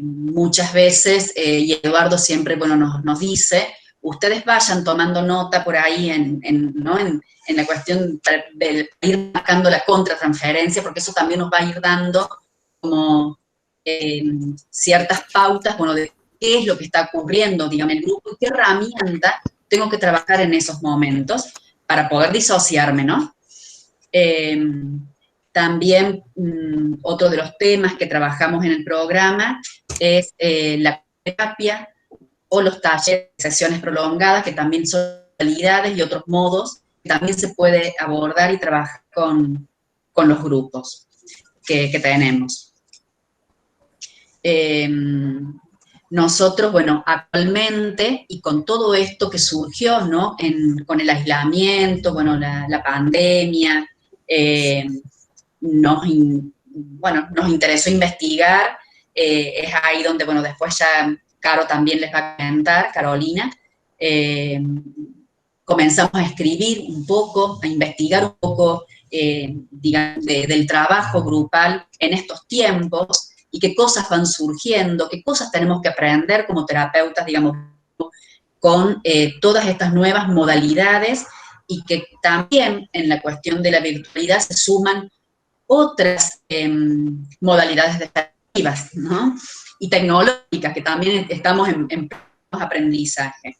Muchas veces, y Eduardo siempre, bueno, nos dice, ustedes vayan tomando nota por ahí en la cuestión de ir marcando la contratransferencia, porque eso también nos va a ir dando como ciertas pautas, bueno, de qué es lo que está ocurriendo, digamos, en el grupo y qué herramienta tengo que trabajar en esos momentos para poder disociarme, ¿no? También otro de los temas que trabajamos en el programa es la terapia o los talleres, sesiones prolongadas, que también son modalidades y otros modos que también se puede abordar y trabajar con los grupos que tenemos. Nosotros, bueno, actualmente, y con todo esto que surgió, ¿no? Con el aislamiento, bueno, la pandemia, nos interesó investigar, es ahí donde, bueno, después ya Caro también les va a comentar, Carolina, comenzamos a escribir un poco, a investigar un poco, digamos, del trabajo grupal en estos tiempos, y qué cosas van surgiendo, qué cosas tenemos que aprender como terapeutas, digamos, con todas estas nuevas modalidades, y que también en la cuestión de la virtualidad se suman otras modalidades definitivas, ¿no? Y tecnológicas, que también estamos en aprendizaje.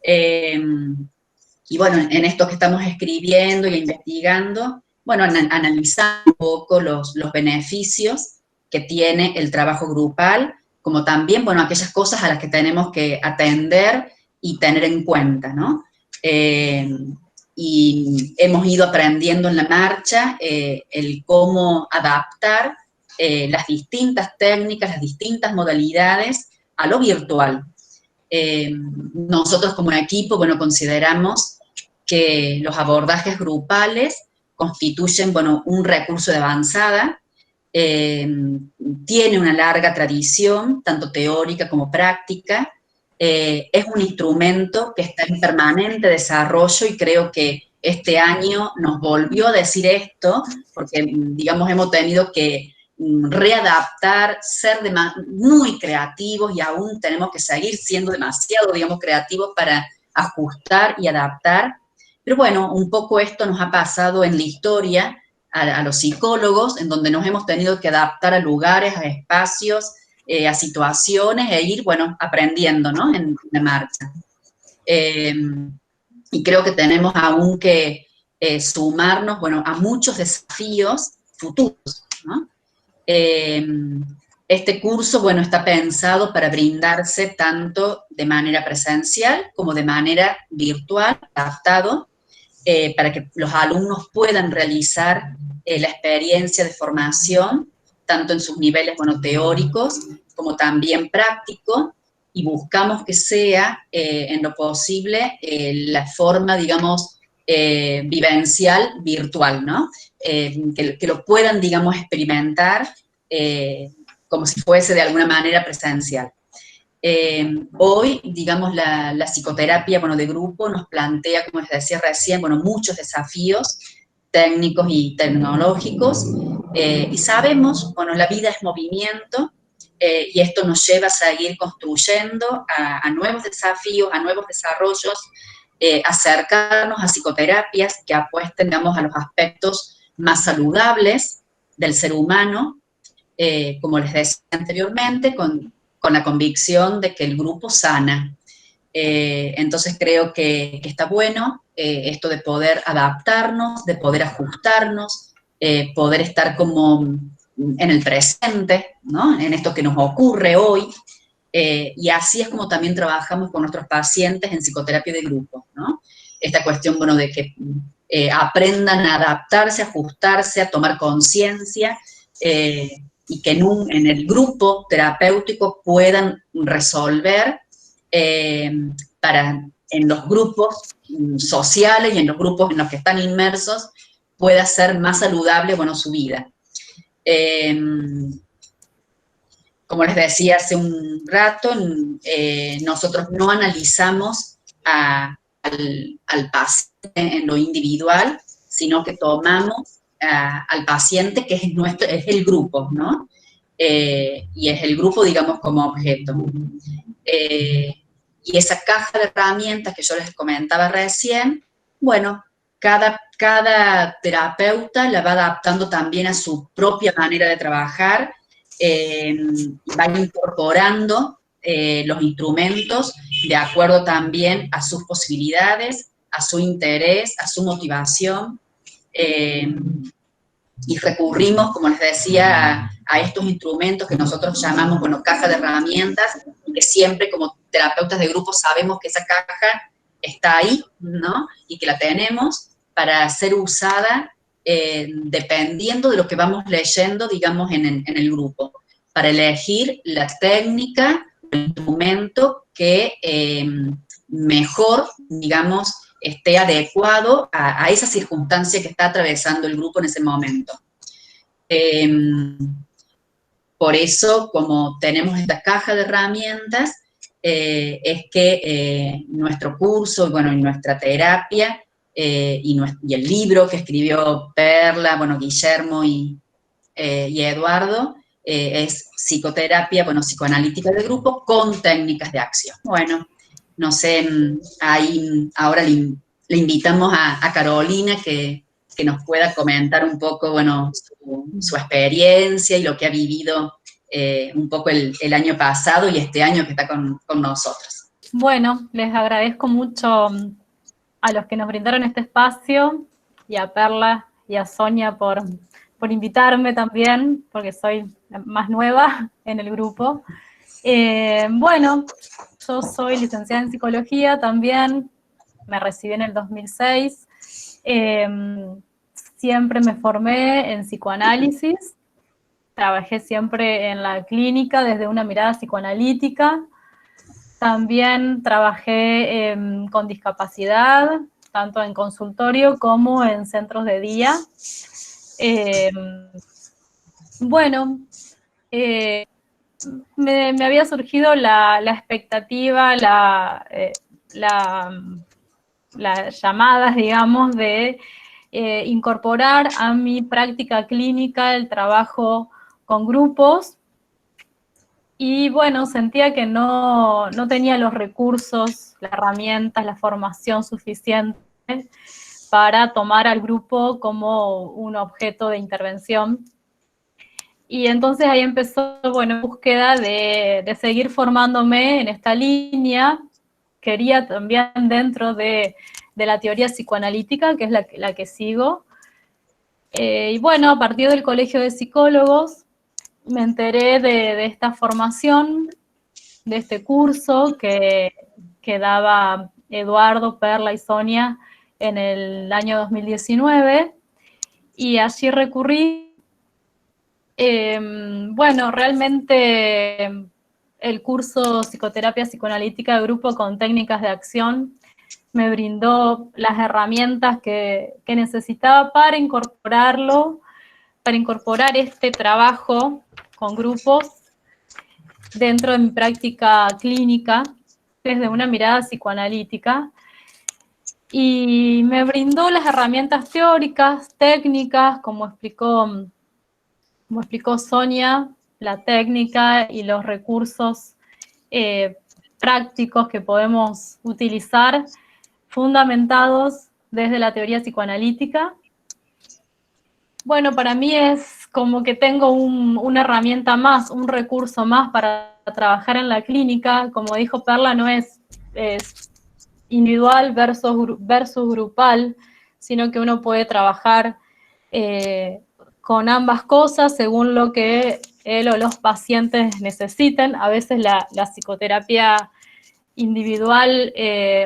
Y bueno, en esto que estamos escribiendo y investigando, bueno, analizar un poco los beneficios que tiene el trabajo grupal, como también, bueno, aquellas cosas a las que tenemos que atender y tener en cuenta, ¿no? Y hemos ido aprendiendo en la marcha el cómo adaptar las distintas técnicas, las distintas modalidades a lo virtual. Nosotros como equipo, bueno, consideramos que los abordajes grupales constituyen, bueno, un recurso de avanzada, tiene una larga tradición, tanto teórica como práctica, es un instrumento que está en permanente desarrollo, y creo que este año nos volvió a decir esto, porque, digamos, hemos tenido que readaptar, ser muy creativos, y aún tenemos que seguir siendo demasiado, digamos, creativos para ajustar y adaptar. Pero bueno, un poco esto nos ha pasado en la historia a los psicólogos, en donde nos hemos tenido que adaptar a lugares, a espacios, a situaciones, e ir, bueno, aprendiendo, ¿no? En la marcha. Y creo que tenemos aún que sumarnos, bueno, a muchos desafíos futuros, ¿no? Este curso, bueno, está pensado para brindarse tanto de manera presencial como de manera virtual, adaptado, para que los alumnos puedan realizar la experiencia de formación, tanto en sus niveles, bueno, teóricos, como también prácticos, y buscamos que sea, en lo posible, la forma, digamos, vivencial virtual, ¿no? Que lo puedan, digamos, experimentar como si fuese de alguna manera presencial. Hoy, digamos, la psicoterapia, bueno, de grupo nos plantea, como les decía recién, bueno, muchos desafíos técnicos y tecnológicos, y sabemos, bueno, la vida es movimiento, y esto nos lleva a seguir construyendo a nuevos desafíos, a nuevos desarrollos, acercarnos a psicoterapias que apuesten, digamos, a los aspectos más saludables del ser humano, como les decía anteriormente, con la convicción de que el grupo sana. Entonces creo que está bueno esto de poder adaptarnos, de poder ajustarnos, poder estar como en el presente, ¿no? En esto que nos ocurre hoy, y así es como también trabajamos con nuestros pacientes en psicoterapia de grupo, ¿no? Esta cuestión, bueno, de que aprendan a adaptarse, a ajustarse, a tomar conciencia, y que en el grupo terapéutico puedan resolver en los grupos sociales y en los grupos en los que están inmersos, pueda ser más saludable, bueno, su vida. como les decía hace un rato, nosotros no analizamos al paciente en lo individual, sino que tomamos al paciente, que es el grupo, ¿no? Y es el grupo, digamos, como objeto. Y esa caja de herramientas que yo les comentaba recién, bueno, cada terapeuta la va adaptando también a su propia manera de trabajar, va incorporando los instrumentos de acuerdo también a sus posibilidades, a su interés, a su motivación, y recurrimos, como les decía, a estos instrumentos que nosotros llamamos, bueno, caja de herramientas, y que siempre como terapeutas de grupo sabemos que esa caja está ahí, ¿no? Y que la tenemos para ser usada dependiendo de lo que vamos leyendo, digamos, en el grupo, para elegir la técnica, el instrumento que mejor, digamos, esté adecuado a esa circunstancia que está atravesando el grupo en ese momento. Por eso, como tenemos esta caja de herramientas, es que nuestro curso, bueno, y nuestra terapia, y el libro que escribió Perla, bueno, Guillermo y Eduardo, es psicoterapia, bueno, psicoanalítica de grupo con técnicas de acción. Bueno, no sé, ahí ahora le invitamos a Carolina que nos pueda comentar un poco, bueno, su experiencia y lo que ha vivido un poco el año pasado y este año que está con nosotros. Bueno, les agradezco mucho a los que nos brindaron este espacio y a Perla y a Sonia por invitarme también, porque soy más nueva en el grupo. Bueno, yo soy licenciada en psicología también, me recibí en el 2006, siempre me formé en psicoanálisis, trabajé siempre en la clínica desde una mirada psicoanalítica, también trabajé con discapacidad, tanto en consultorio como en centros de día. Bueno, me había surgido la expectativa, las llamadas, digamos, de incorporar a mi práctica clínica el trabajo con grupos. Y bueno, sentía que no tenía los recursos, las herramientas, la formación suficiente para tomar al grupo como un objeto de intervención. Y entonces ahí empezó, bueno, búsqueda de seguir formándome en esta línea. Quería también dentro de la teoría psicoanalítica, que es la que sigo. Y bueno, a partir del Colegio de Psicólogos, me enteré de esta formación, de este curso que daba Eduardo, Perla y Sonia en el año 2019, y allí recurrí. Bueno, realmente el curso Psicoterapia Psicoanalítica de Grupo con Técnicas de Acción me brindó las herramientas que necesitaba para incorporar este trabajo con grupos dentro de mi práctica clínica desde una mirada psicoanalítica, y me brindó las herramientas teóricas, técnicas, como explicó Sonia, la técnica y los recursos prácticos que podemos utilizar, fundamentados desde la teoría psicoanalítica. Bueno, para mí es como que tengo una herramienta más, un recurso más para trabajar en la clínica. Como dijo Perla, no es individual versus grupal, sino que uno puede trabajar con ambas cosas según lo que él o los pacientes necesiten. A veces la psicoterapia individual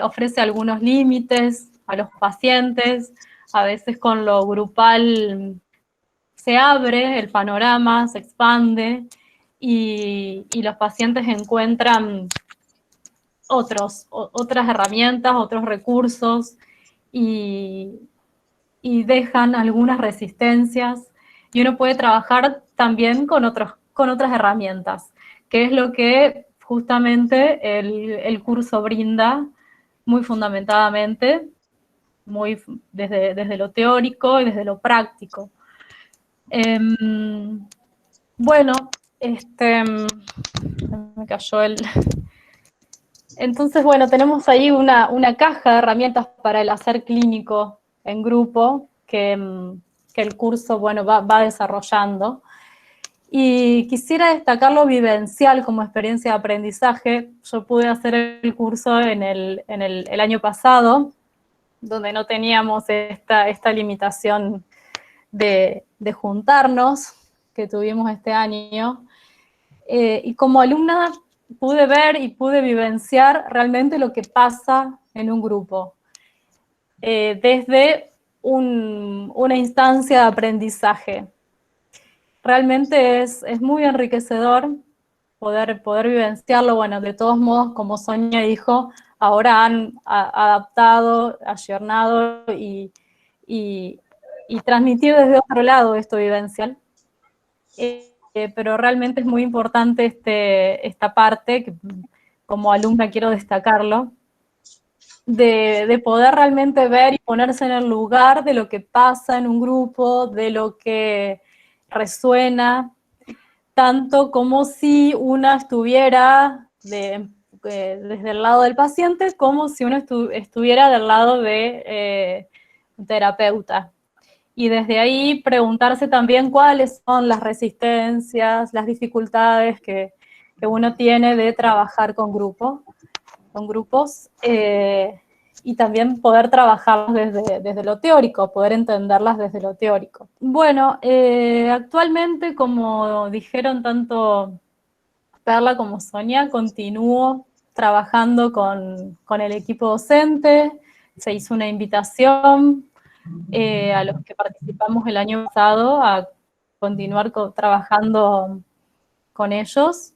ofrece algunos límites a los pacientes, a veces con lo grupal se abre el panorama, se expande, y los pacientes encuentran otras herramientas, otros recursos, y dejan algunas resistencias, y uno puede trabajar también con otras herramientas, que es lo que justamente el curso brinda muy fundamentadamente, desde lo teórico y desde lo práctico. Bueno, me cayó el... Entonces, bueno, tenemos ahí una caja de herramientas para el hacer clínico en grupo que el curso, bueno, va desarrollando. Y quisiera destacar lo vivencial como experiencia de aprendizaje. Yo pude hacer el curso el año pasado, donde no teníamos esta limitación de juntarnos que tuvimos este año. Y como alumna pude ver y pude vivenciar realmente lo que pasa en un grupo, desde una instancia de aprendizaje. Realmente es muy enriquecedor poder vivenciarlo. Bueno, de todos modos, como Sonia dijo, ahora han adaptado, ayornado y transmitir desde otro lado esto vivencial. Pero realmente es muy importante esta parte, que como alumna quiero destacarlo, de poder realmente ver y ponerse en el lugar de lo que pasa en un grupo, de lo que resuena, tanto como si una estuviera desde el lado del paciente, como si uno estuviera del lado de un terapeuta. Y desde ahí preguntarse también cuáles son las resistencias, las dificultades que uno tiene de trabajar con grupos, y también poder trabajarlas desde lo teórico, poder entenderlas desde lo teórico. Bueno, actualmente, como dijeron tanto Perla como Sonia, continúo trabajando con el equipo docente. Se hizo una invitación a los que participamos el año pasado a continuar trabajando con ellos.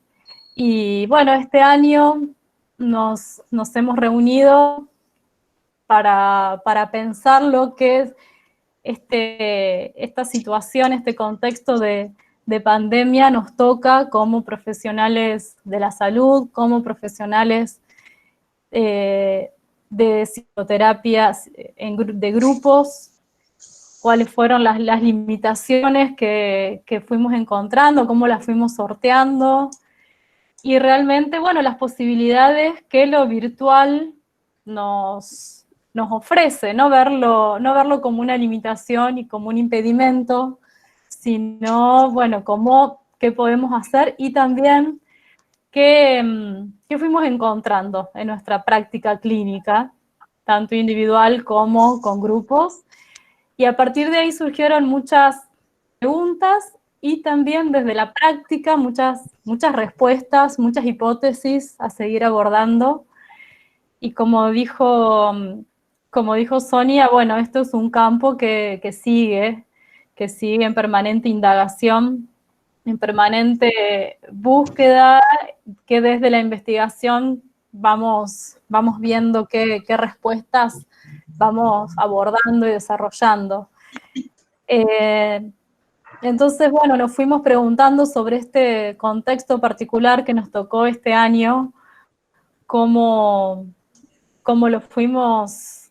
Y bueno, este año nos hemos reunido para pensar lo que es esta situación, este contexto de pandemia nos toca como profesionales de la salud, como profesionales de psicoterapia de grupos, cuáles fueron las limitaciones que fuimos encontrando, cómo las fuimos sorteando, y realmente, bueno, las posibilidades que lo virtual nos ofrece, no verlo como una limitación y como un impedimento, sino, bueno, qué podemos hacer y también qué fuimos encontrando en nuestra práctica clínica, tanto individual como con grupos. Y a partir de ahí surgieron muchas preguntas y también desde la práctica muchas respuestas, muchas hipótesis a seguir abordando. Y como dijo Sonia, bueno, esto es un campo que sigue en permanente indagación, en permanente búsqueda, que desde la investigación vamos viendo qué respuestas vamos abordando y desarrollando. Entonces, bueno, nos fuimos preguntando sobre este contexto particular que nos tocó este año, cómo lo fuimos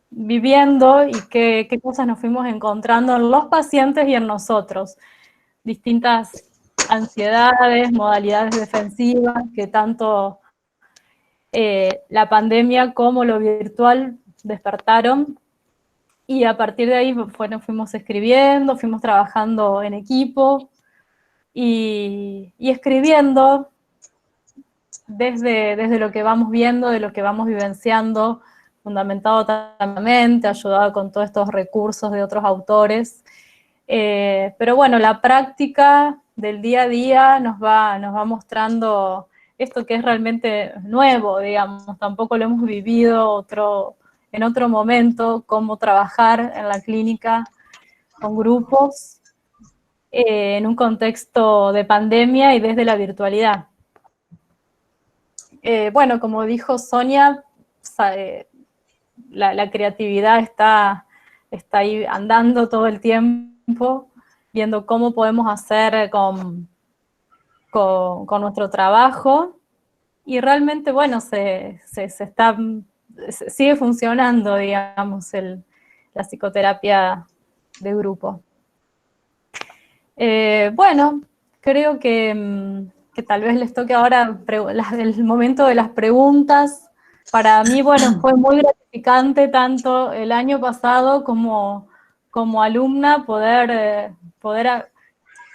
viviendo y qué cosas nos fuimos encontrando en los pacientes y en nosotros. Distintas ansiedades, modalidades defensivas que tanto la pandemia como lo virtual despertaron. Y a partir de ahí, bueno, fuimos escribiendo, fuimos trabajando en equipo y escribiendo desde lo que vamos viendo, de lo que vamos vivenciando, fundamentado también, ayudado con todos estos recursos de otros autores. Pero bueno, la práctica del día a día nos va mostrando esto que es realmente nuevo, digamos, tampoco lo hemos vivido en otro momento, cómo trabajar en la clínica con grupos en un contexto de pandemia y desde la virtualidad. Bueno, como dijo Sonia, la creatividad está ahí andando todo el tiempo, viendo cómo podemos hacer con con nuestro trabajo y realmente, bueno, sigue funcionando, digamos, la psicoterapia de grupo. Bueno, creo que tal vez les toque ahora el momento de las preguntas. Para mí, bueno, fue muy gratificante tanto el año pasado como alumna poder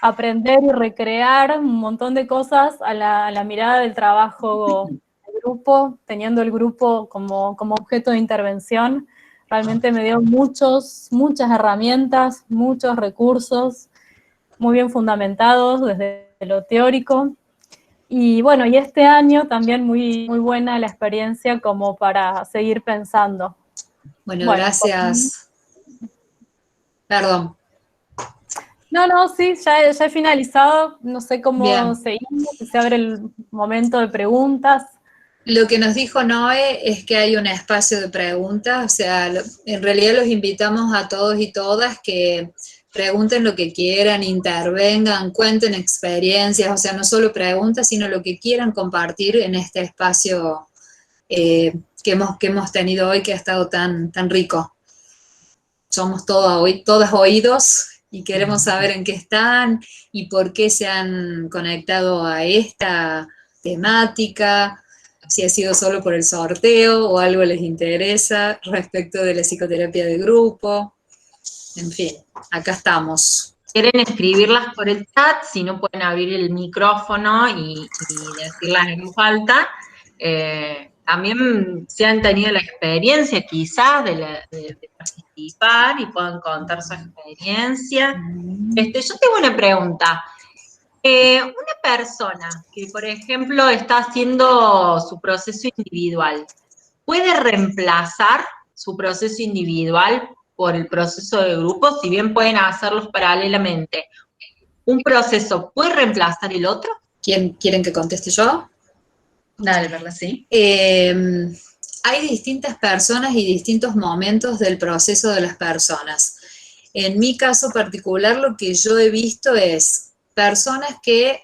aprender y recrear un montón de cosas a la mirada del trabajo de grupo, teniendo el grupo como objeto de intervención. Realmente me dio muchas herramientas, muchos recursos, muy bien fundamentados desde lo teórico. Y bueno, y este año también muy buena la experiencia como para seguir pensando. Bueno, gracias. Perdón. No, sí, ya he finalizado. No sé cómo Bien. seguimos, si se abre el momento de preguntas. Lo que nos dijo Noé es que hay un espacio de preguntas, o sea, en realidad los invitamos a todos y todas que pregunten lo que quieran, intervengan, cuenten experiencias, o sea, no solo preguntas, sino lo que quieran compartir en este espacio que hemos tenido hoy, que ha estado tan rico. Somos todas oídos y queremos saber en qué están y por qué se han conectado a esta temática, si ha sido solo por el sorteo o algo les interesa respecto de la psicoterapia de grupo. En fin, acá estamos. Quieren escribirlas por el chat, si no pueden abrir el micrófono y decirlas en voz alta. También si han tenido la experiencia quizás de participar y puedan contar su experiencia. Yo tengo una pregunta. Una persona que, por ejemplo, está haciendo su proceso individual, ¿puede reemplazar su proceso individual por el proceso de grupo? Si bien pueden hacerlos paralelamente, ¿un proceso puede reemplazar el otro? ¿Quieren que conteste yo? Dale, Perla, sí. Hay distintas personas y distintos momentos del proceso de las personas. En mi caso particular, lo que yo he visto es personas que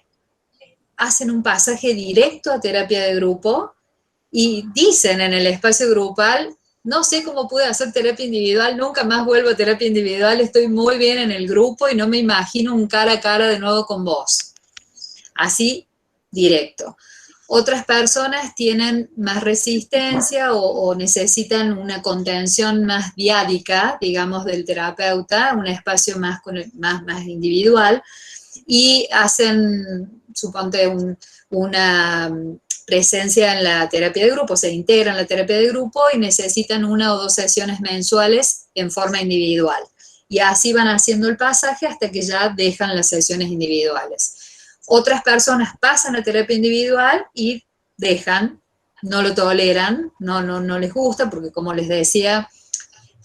hacen un pasaje directo a terapia de grupo y dicen en el espacio grupal, no sé cómo pude hacer terapia individual, nunca más vuelvo a terapia individual, estoy muy bien en el grupo y no me imagino un cara a cara de nuevo con vos. Así, directo. Otras personas tienen más resistencia o necesitan una contención más diádica, digamos, del terapeuta, un espacio más individual, y hacen, suponte, una presencia en la terapia de grupo, se integran en la terapia de grupo y necesitan 1 o 2 sesiones mensuales en forma individual. Y así van haciendo el pasaje hasta que ya dejan las sesiones individuales. Otras personas pasan a terapia individual y dejan, no lo toleran, no les gusta, porque como les decía,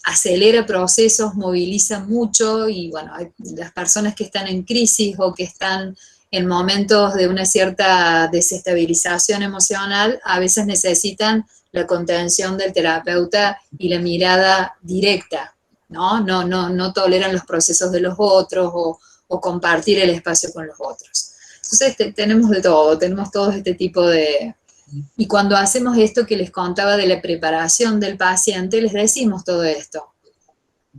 acelera procesos, moviliza mucho y bueno, las personas que están en crisis o que están en momentos de una cierta desestabilización emocional, a veces necesitan la contención del terapeuta y la mirada directa, no toleran los procesos de los otros o compartir el espacio con los otros. Entonces tenemos de todo, tenemos todo este tipo de... Y cuando hacemos esto que les contaba de la preparación del paciente, les decimos todo esto.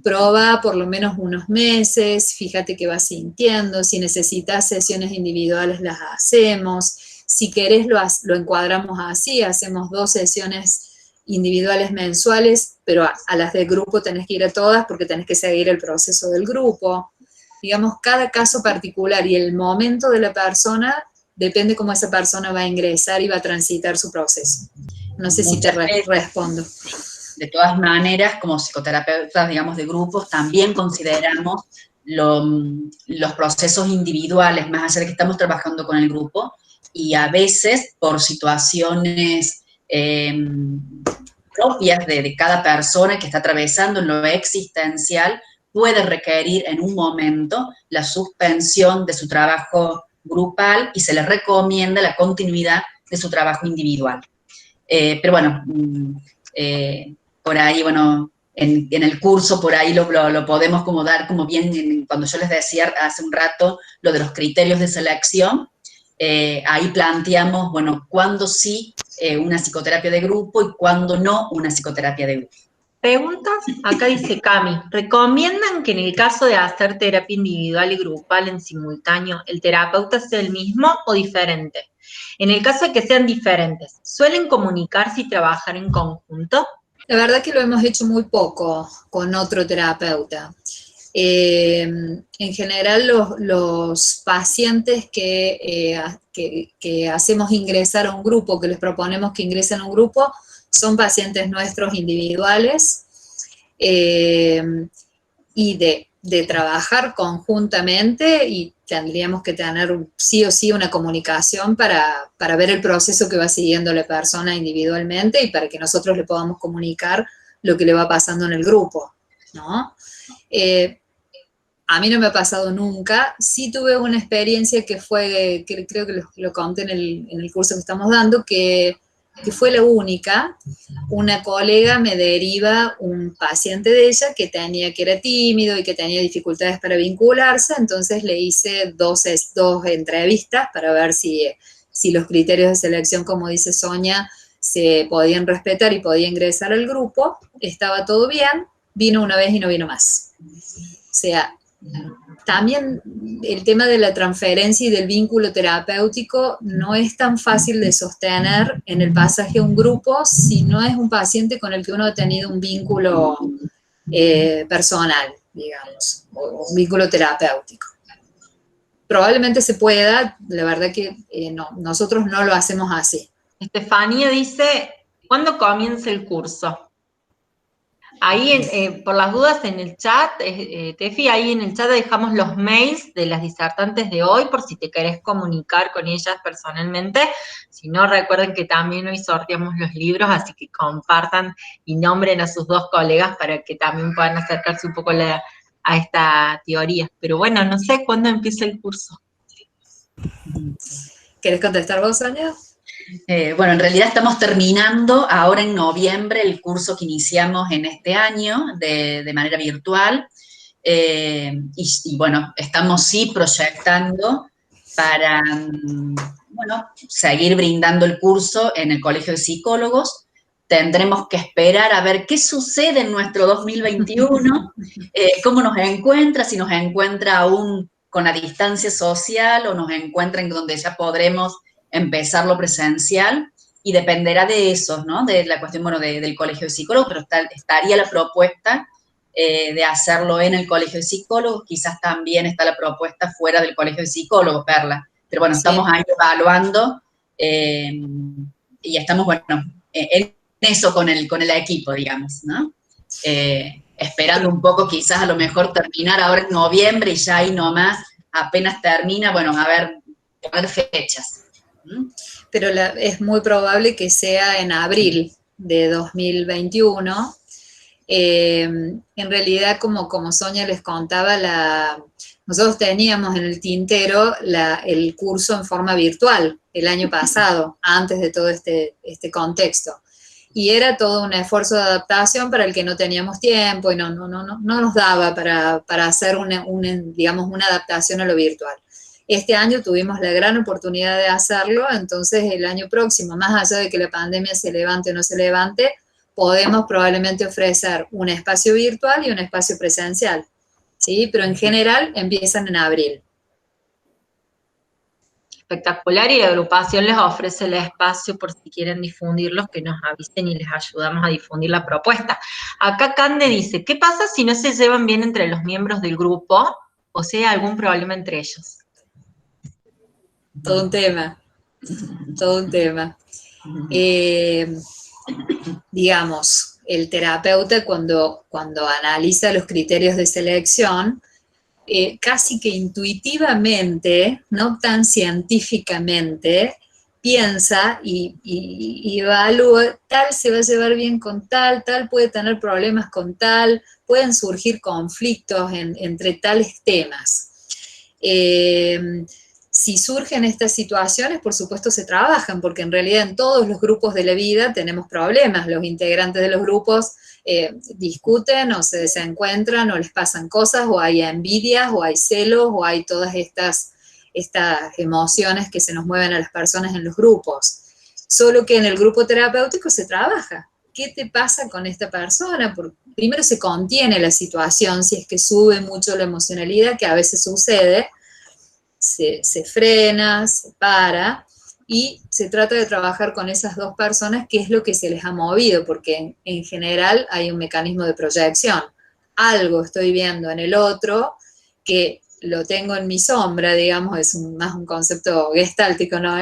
Proba por lo menos unos meses, fíjate qué vas sintiendo, si necesitas sesiones individuales las hacemos, si querés lo encuadramos así, hacemos 2 sesiones individuales mensuales, pero a las del grupo tenés que ir a todas porque tenés que seguir el proceso del grupo. Digamos, cada caso particular y el momento de la persona depende cómo esa persona va a ingresar y va a transitar su proceso. No sé si te respondo. De todas maneras, como psicoterapeutas, digamos, de grupos, también consideramos los procesos individuales, más allá de que estamos trabajando con el grupo, y a veces, por situaciones propias de cada persona que está atravesando en lo existencial, puede requerir en un momento la suspensión de su trabajo grupal y se le recomienda la continuidad de su trabajo individual. Pero bueno, por ahí, bueno, en el curso por ahí lo podemos como dar como bien, cuando yo les decía hace un rato lo de los criterios de selección, ahí planteamos, bueno, cuándo sí una psicoterapia de grupo y cuándo no una psicoterapia de grupo. Preguntas, acá dice Cami, ¿recomiendan que en el caso de hacer terapia individual y grupal en simultáneo, el terapeuta sea el mismo o diferente? En el caso de que sean diferentes, ¿suelen comunicarse y trabajar en conjunto? La verdad que lo hemos hecho muy poco con otro terapeuta. En general, los pacientes que hacemos ingresar a un grupo, que les proponemos que ingresen a un grupo, son pacientes nuestros individuales, y de trabajar conjuntamente, y tendríamos que tener sí o sí una comunicación para ver el proceso que va siguiendo la persona individualmente y para que nosotros le podamos comunicar lo que le va pasando en el grupo, ¿no? A mí no me ha pasado nunca. Sí tuve una experiencia que fue, que creo que lo conté en el curso que estamos dando, que fue la única. Una colega me deriva un paciente de ella que era tímido y que tenía dificultades para vincularse, entonces le hice dos entrevistas para ver si los criterios de selección, como dice Sonia, se podían respetar y podía ingresar al grupo. Estaba todo bien, vino una vez y no vino más. O sea, también el tema de la transferencia y del vínculo terapéutico no es tan fácil de sostener en el pasaje a un grupo si no es un paciente con el que uno ha tenido un vínculo personal, digamos, o un vínculo terapéutico. Probablemente se pueda, la verdad que no, nosotros no lo hacemos así. Estefanía dice, ¿cuándo comienza el curso? Ahí, por las dudas, en el chat, Tefi, ahí en el chat dejamos los mails de las disertantes de hoy, por si te querés comunicar con ellas personalmente. Si no, recuerden que también hoy sorteamos los libros, así que compartan y nombren a sus dos colegas para que también puedan acercarse un poco a esta teoría. Pero bueno, no sé cuándo empieza el curso. ¿Querés contestar vos, Sonia? Bueno, en realidad estamos terminando ahora en noviembre el curso que iniciamos en este año de manera virtual, y bueno, estamos sí proyectando para, bueno, seguir brindando el curso en el Colegio de Psicólogos. Tendremos que esperar a ver qué sucede en nuestro 2021, cómo nos encuentra, si nos encuentra aún con la distancia social o nos encuentra en donde ya podremos empezar lo presencial, y dependerá de eso, ¿no? De la cuestión, bueno, del Colegio de Psicólogos, pero estaría la propuesta de hacerlo en el Colegio de Psicólogos, quizás también está la propuesta fuera del Colegio de Psicólogos, Perla, pero bueno, estamos ahí evaluando, y estamos, bueno, en eso con el equipo, digamos, ¿no? Esperando un poco, quizás a lo mejor terminar ahora en noviembre y ya ahí nomás, apenas termina, bueno, a ver, poner fechas. Pero es muy probable que sea en abril de 2021. En realidad, como Sonia les contaba, nosotros teníamos en el tintero el curso en forma virtual el año pasado, antes de todo este contexto. Y era todo un esfuerzo de adaptación para el que no teníamos tiempo y no nos daba para hacer digamos, una adaptación a lo virtual. Este año tuvimos la gran oportunidad de hacerlo, entonces el año próximo, más allá de que la pandemia se levante o no se levante, podemos probablemente ofrecer un espacio virtual y un espacio presencial, ¿sí? Pero en general empiezan en abril. Espectacular, y la agrupación les ofrece el espacio por si quieren difundirlos, que nos avisen y les ayudamos a difundir la propuesta. Acá Cande dice, ¿qué pasa si no se llevan bien entre los miembros del grupo o si hay algún problema entre ellos? Todo un tema, todo un tema. Digamos, el terapeuta cuando analiza los criterios de selección, casi que intuitivamente, no tan científicamente, piensa y evalúa, tal se va a llevar bien con tal puede tener problemas con tal, pueden surgir conflictos entre tales temas. Si surgen estas situaciones, por supuesto se trabajan, porque en realidad en todos los grupos de la vida tenemos problemas. Los integrantes de los grupos discuten o se desencuentran o les pasan cosas, o hay envidias, o hay celos, o hay todas estas estas emociones que se nos mueven a las personas en los grupos. Solo que en el grupo terapéutico se trabaja. ¿Qué te pasa con esta persona? Primero se contiene la situación, si es que sube mucho la emocionalidad, que a veces sucede, se frena, se para, y se trata de trabajar con esas dos personas qué es lo que se les ha movido, porque en general hay un mecanismo de proyección. Algo estoy viendo en el otro que lo tengo en mi sombra, digamos, es más un concepto gestáltico, ¿no?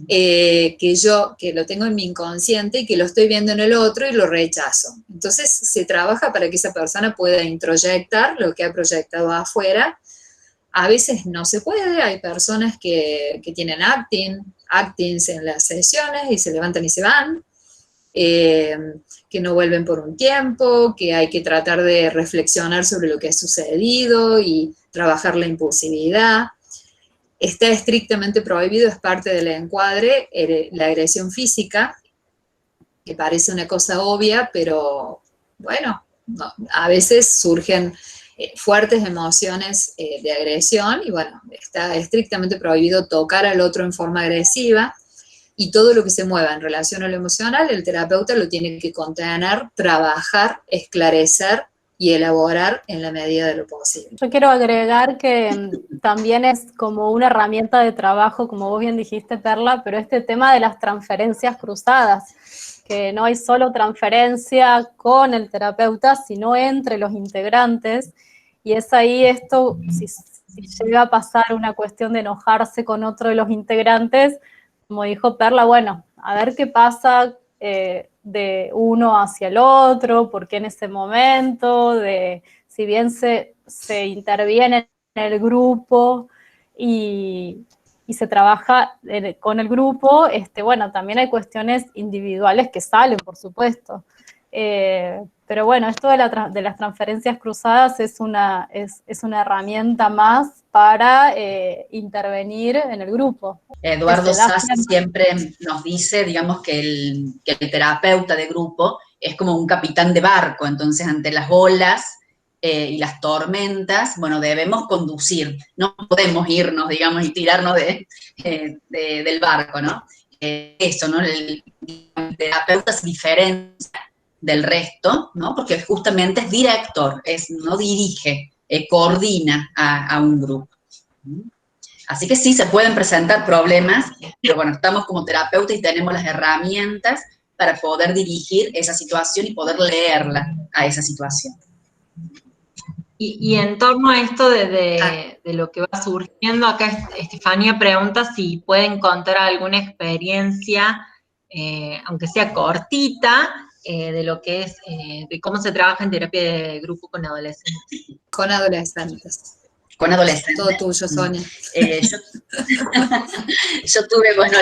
Que lo tengo en mi inconsciente y que lo estoy viendo en el otro y lo rechazo. Entonces se trabaja para que esa persona pueda introyectar lo que ha proyectado afuera. A veces no se puede, hay personas que tienen actings en las sesiones y se levantan y se van, que no vuelven por un tiempo, que hay que tratar de reflexionar sobre lo que ha sucedido y trabajar la impulsividad. Está estrictamente prohibido, es parte del encuadre, la agresión física, que parece una cosa obvia, pero bueno, no, a veces surgen fuertes emociones de agresión y bueno, está estrictamente prohibido tocar al otro en forma agresiva, y todo lo que se mueva en relación a lo emocional, el terapeuta lo tiene que contener, trabajar, esclarecer y elaborar en la medida de lo posible. Yo quiero agregar que también es como una herramienta de trabajo, como vos bien dijiste, Perla, pero este tema de las transferencias cruzadas, que no hay solo transferencia con el terapeuta, sino entre los integrantes, y es ahí esto, si llega a pasar una cuestión de enojarse con otro de los integrantes, como dijo Perla, bueno, a ver qué pasa de uno hacia el otro, porque en ese momento, si bien se interviene en el grupo y se trabaja con el grupo, bueno, también hay cuestiones individuales que salen, por supuesto. Pero bueno, esto de las transferencias cruzadas es una herramienta más para intervenir en el grupo. Eduardo Sass siempre nos dice, digamos, que el terapeuta de grupo es como un capitán de barco, entonces ante las olas y las tormentas, bueno, debemos conducir, no podemos irnos, digamos, y tirarnos del barco, ¿no? Eso, ¿no? El terapeuta se diferencia del resto, ¿no? Porque justamente es director, no dirige, coordina a un grupo. Así que sí, se pueden presentar problemas, pero bueno, estamos como terapeutas y tenemos las herramientas para poder dirigir esa situación y poder leerla a esa situación. Y en torno a esto de lo que va surgiendo, acá Estefanía pregunta si pueden contar alguna experiencia, aunque sea cortita, de lo que es, de cómo se trabaja en terapia de grupo con adolescentes. Con adolescentes. Con adolescentes. Todo tuyo, Sonia. Yo tuve, bueno,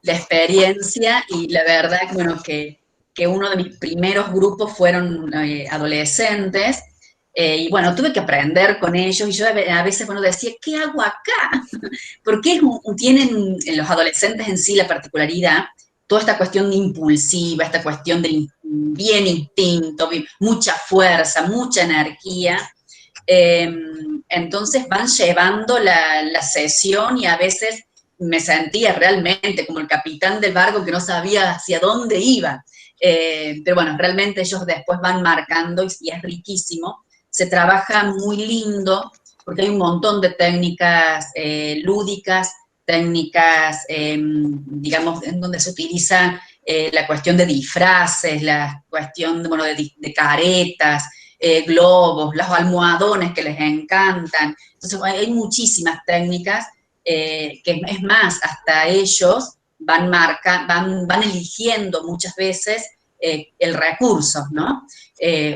la experiencia y la verdad, bueno, que uno de mis primeros grupos fueron adolescentes, y bueno, tuve que aprender con ellos y yo a veces, bueno, decía, ¿qué hago acá? Porque tienen los adolescentes en sí la particularidad, toda esta cuestión impulsiva, esta cuestión del bien instinto, mucha fuerza, mucha energía. Entonces van llevando la sesión y a veces me sentía realmente como el capitán del barco que no sabía hacia dónde iba. Pero bueno, realmente ellos después van marcando y es riquísimo. Se trabaja muy lindo porque hay un montón de técnicas lúdicas, técnicas, digamos, en donde se utiliza la cuestión de disfraces, la cuestión bueno, de caretas, globos, los almohadones que les encantan. Entonces hay muchísimas técnicas que es más, hasta ellos van eligiendo muchas veces el recurso, ¿no?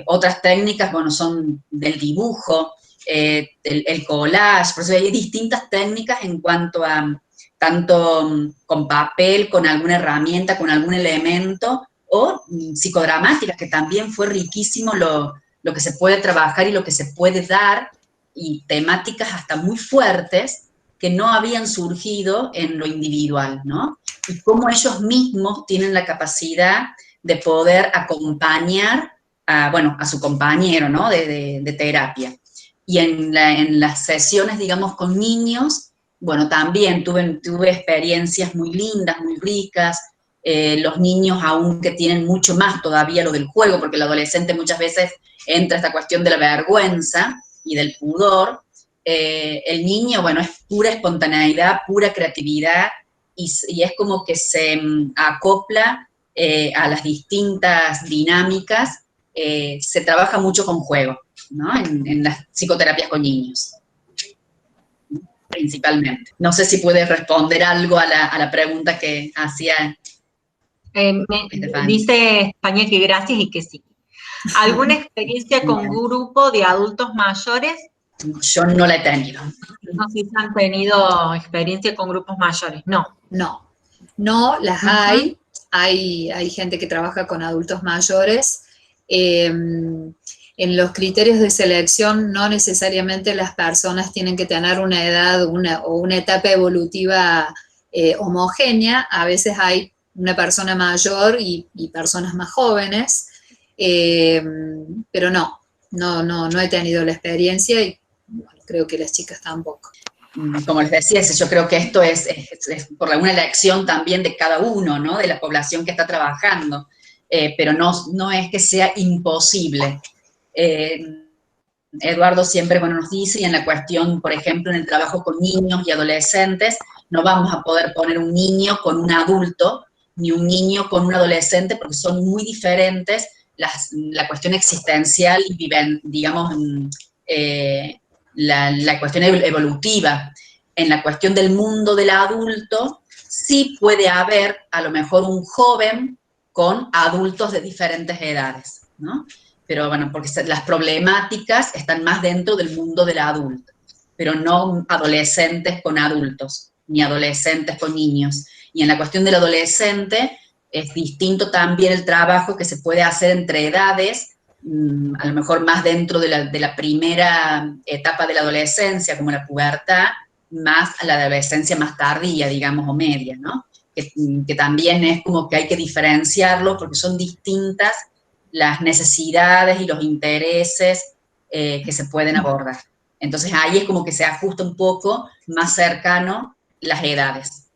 Otras técnicas, bueno, son del dibujo, el collage, por eso hay distintas técnicas en cuanto a tanto con papel, con alguna herramienta, con algún elemento, o psicodramáticas, que también fue riquísimo lo que se puede trabajar y lo que se puede dar, y temáticas hasta muy fuertes que no habían surgido en lo individual, ¿no? Y cómo ellos mismos tienen la capacidad de poder acompañar a su compañero, ¿no? de terapia. Y en las sesiones, digamos, con niños, bueno, también tuve experiencias muy lindas, muy ricas. Los niños aún que tienen mucho más todavía lo del juego, porque el adolescente muchas veces entra esta cuestión de la vergüenza y del pudor. El niño, bueno, es pura espontaneidad, pura creatividad, y es como que se acopla a las distintas dinámicas. Se trabaja mucho con juego, ¿no? En las psicoterapias con niños, principalmente. No sé si puedes responder algo a la pregunta que hacía Dice España que gracias y que sí. ¿Alguna experiencia con grupo de adultos mayores? Yo no la he tenido. No sé si han tenido experiencia con grupos mayores, no. No, las hay. Hay gente que trabaja con adultos mayores. En los criterios de selección no necesariamente las personas tienen que tener una edad o una etapa evolutiva homogénea. A veces hay una persona mayor y personas más jóvenes, pero no he tenido la experiencia y bueno, creo que las chicas tampoco. Como les decía, yo creo que esto es por una elección también de cada uno, ¿no? De la población que está trabajando, pero no es que sea imposible. Eduardo siempre, bueno, nos dice, y en la cuestión, por ejemplo, en el trabajo con niños y adolescentes, no vamos a poder poner un niño con un adulto, ni un niño con un adolescente, porque son muy diferentes la cuestión existencial y digamos, la cuestión evolutiva. En la cuestión del mundo del adulto, sí puede haber a lo mejor un joven con adultos de diferentes edades, ¿no? Pero bueno, porque las problemáticas están más dentro del mundo del adulto, pero no adolescentes con adultos, ni adolescentes con niños. Y en la cuestión del adolescente es distinto también el trabajo que se puede hacer entre edades, a lo mejor más dentro de la primera etapa de la adolescencia, como la pubertad, más a la adolescencia más tardía, digamos, o media, ¿no? Que también es como que hay que diferenciarlo porque son distintas las necesidades y los intereses que se pueden abordar. Entonces ahí es como que se ajusta un poco más cercano las edades.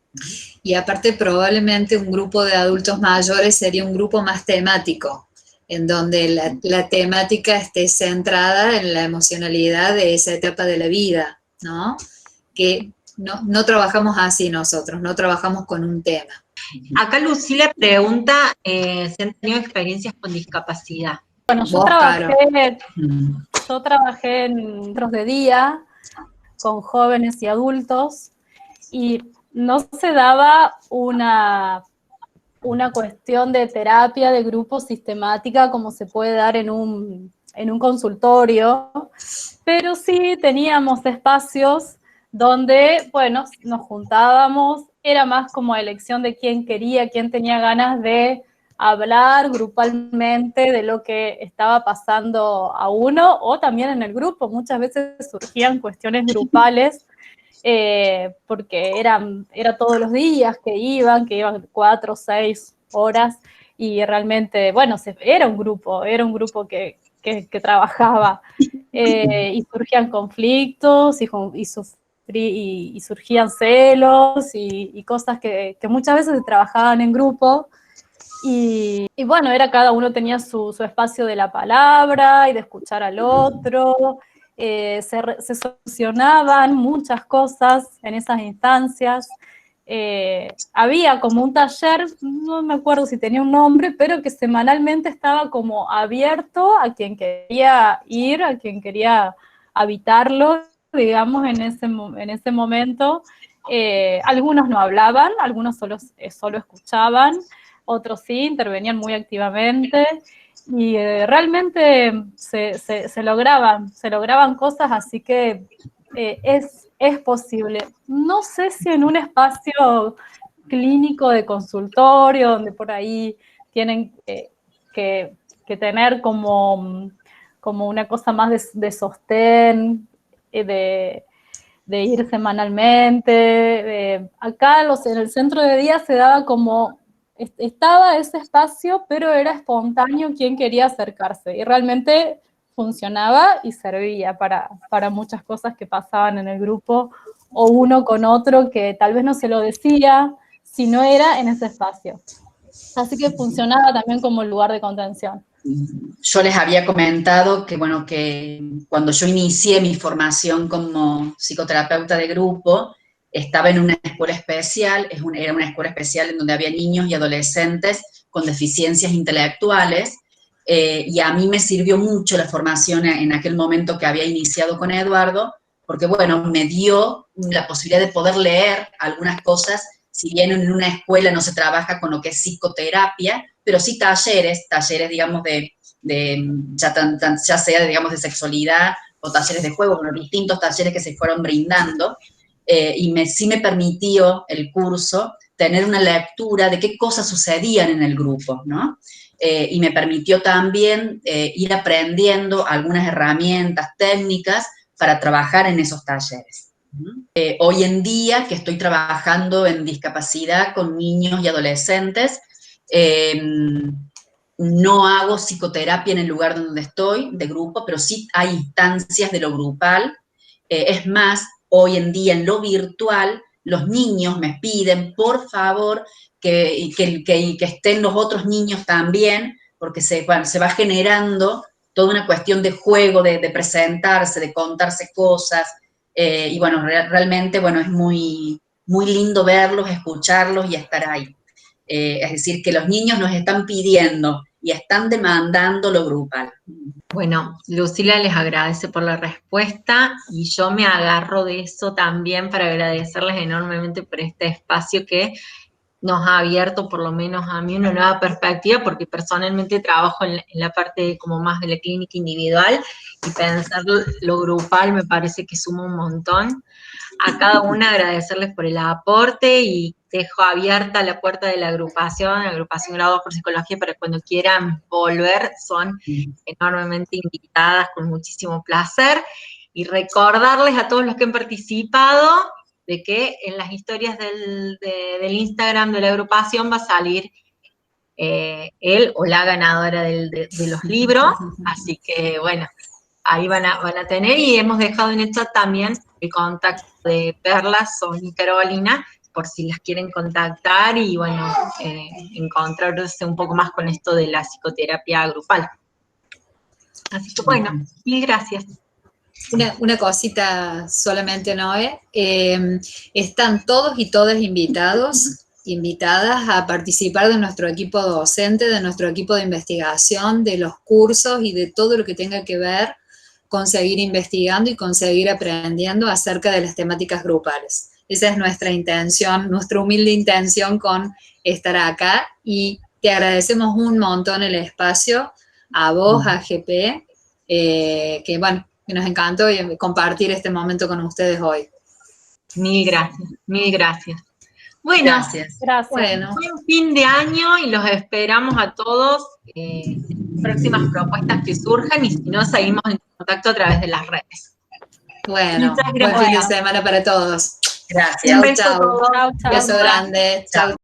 Y aparte probablemente un grupo de adultos mayores sería un grupo más temático, en donde la temática esté centrada en la emocionalidad de esa etapa de la vida, ¿no? Que no trabajamos así nosotros, no trabajamos con un tema. Acá Lucila pregunta si han tenido experiencias con discapacidad. Bueno, yo trabajé en centros de día con jóvenes y adultos y no se daba una cuestión de terapia de grupo sistemática como se puede dar en un consultorio, pero sí teníamos espacios donde, bueno, nos juntábamos, era más como elección de quién quería, quién tenía ganas de hablar grupalmente de lo que estaba pasando a uno o también en el grupo. Muchas veces surgían cuestiones grupales porque era todos los días que iban 4 o 6 horas y realmente, bueno, era un grupo que trabajaba y surgían conflictos y surgían celos y cosas que muchas veces se trabajaban en grupo. Y bueno, cada uno tenía su espacio de la palabra y de escuchar al otro. Se solucionaban muchas cosas en esas instancias. Había como un taller, no me acuerdo si tenía un nombre, pero que semanalmente estaba como abierto a quien quería ir, a quien quería habitarlo, digamos, en ese momento. Algunos no hablaban, algunos solo escuchaban, otros sí, intervenían muy activamente y realmente se lograban cosas, así que es posible. No sé si en un espacio clínico de consultorio, donde por ahí tienen que tener como una cosa más de sostén, de ir semanalmente. Acá en el centro de día se daba como, estaba ese espacio, pero era espontáneo quien quería acercarse, y realmente funcionaba y servía para muchas cosas que pasaban en el grupo o uno con otro que tal vez no se lo decía, si no era en ese espacio. Así que funcionaba también como lugar de contención. Yo les había comentado que, bueno, que cuando yo inicié mi formación como psicoterapeuta de grupo, estaba en una escuela especial, era una escuela especial en donde había niños y adolescentes con deficiencias intelectuales, y a mí me sirvió mucho la formación en aquel momento que había iniciado con Eduardo, porque, bueno, me dio la posibilidad de poder leer algunas cosas. Si bien en una escuela no se trabaja con lo que es psicoterapia, pero sí talleres, digamos, ya sea, digamos, de sexualidad o talleres de juego, bueno, distintos talleres que se fueron brindando, sí me permitió el curso tener una lectura de qué cosas sucedían en el grupo, ¿no? Y me permitió también ir aprendiendo algunas herramientas técnicas para trabajar en esos talleres. Hoy en día, que estoy trabajando en discapacidad con niños y adolescentes, no hago psicoterapia en el lugar donde estoy, de grupo, pero sí hay instancias de lo grupal. Es más, hoy en día en lo virtual, los niños me piden, por favor, que estén los otros niños también, porque se va generando toda una cuestión de juego, de presentarse, de contarse cosas, y bueno, realmente, bueno, es muy, muy lindo verlos, escucharlos y estar ahí. Es decir, que los niños nos están pidiendo y están demandando lo grupal. Bueno, Lucila les agradece por la respuesta y yo me agarro de eso también para agradecerles enormemente por este espacio que nos ha abierto, por lo menos a mí, una nueva perspectiva, porque personalmente trabajo en la parte como más de la clínica individual y pensar lo grupal me parece que suma un montón. A cada una agradecerles por el aporte y dejo abierta la puerta de la agrupación Graduados por Psicología, para cuando quieran volver, son enormemente invitadas, con muchísimo placer. Y recordarles a todos los que han participado de que en las historias del Instagram de la agrupación va a salir él o la ganadora de los libros, así que bueno, ahí van a tener, y hemos dejado en el chat también el contacto de Perla, Sonia y Carolina, por si las quieren contactar y bueno, encontrarse un poco más con esto de la psicoterapia grupal. Así que bueno, mil gracias. Una cosita solamente, Noé. Están todos y todas invitadas a participar de nuestro equipo docente, de nuestro equipo de investigación, de los cursos y de todo lo que tenga que ver con seguir investigando y con seguir aprendiendo acerca de las temáticas grupales. Esa es nuestra intención, nuestra humilde intención con estar acá, y te agradecemos un montón el espacio, a vos, a GP, que bueno, que nos encantó compartir este momento con ustedes hoy. Mil gracias, mil gracias. Bueno, Gracias. Bueno. Buen fin de año y los esperamos a todos próximas propuestas que surjan, y si no, seguimos en contacto a través de las redes. Bueno, muchas buen fin de gracias. semana para todos. Gracias. Un beso a Chau. todos. Chau, chau. Beso grande. Chau.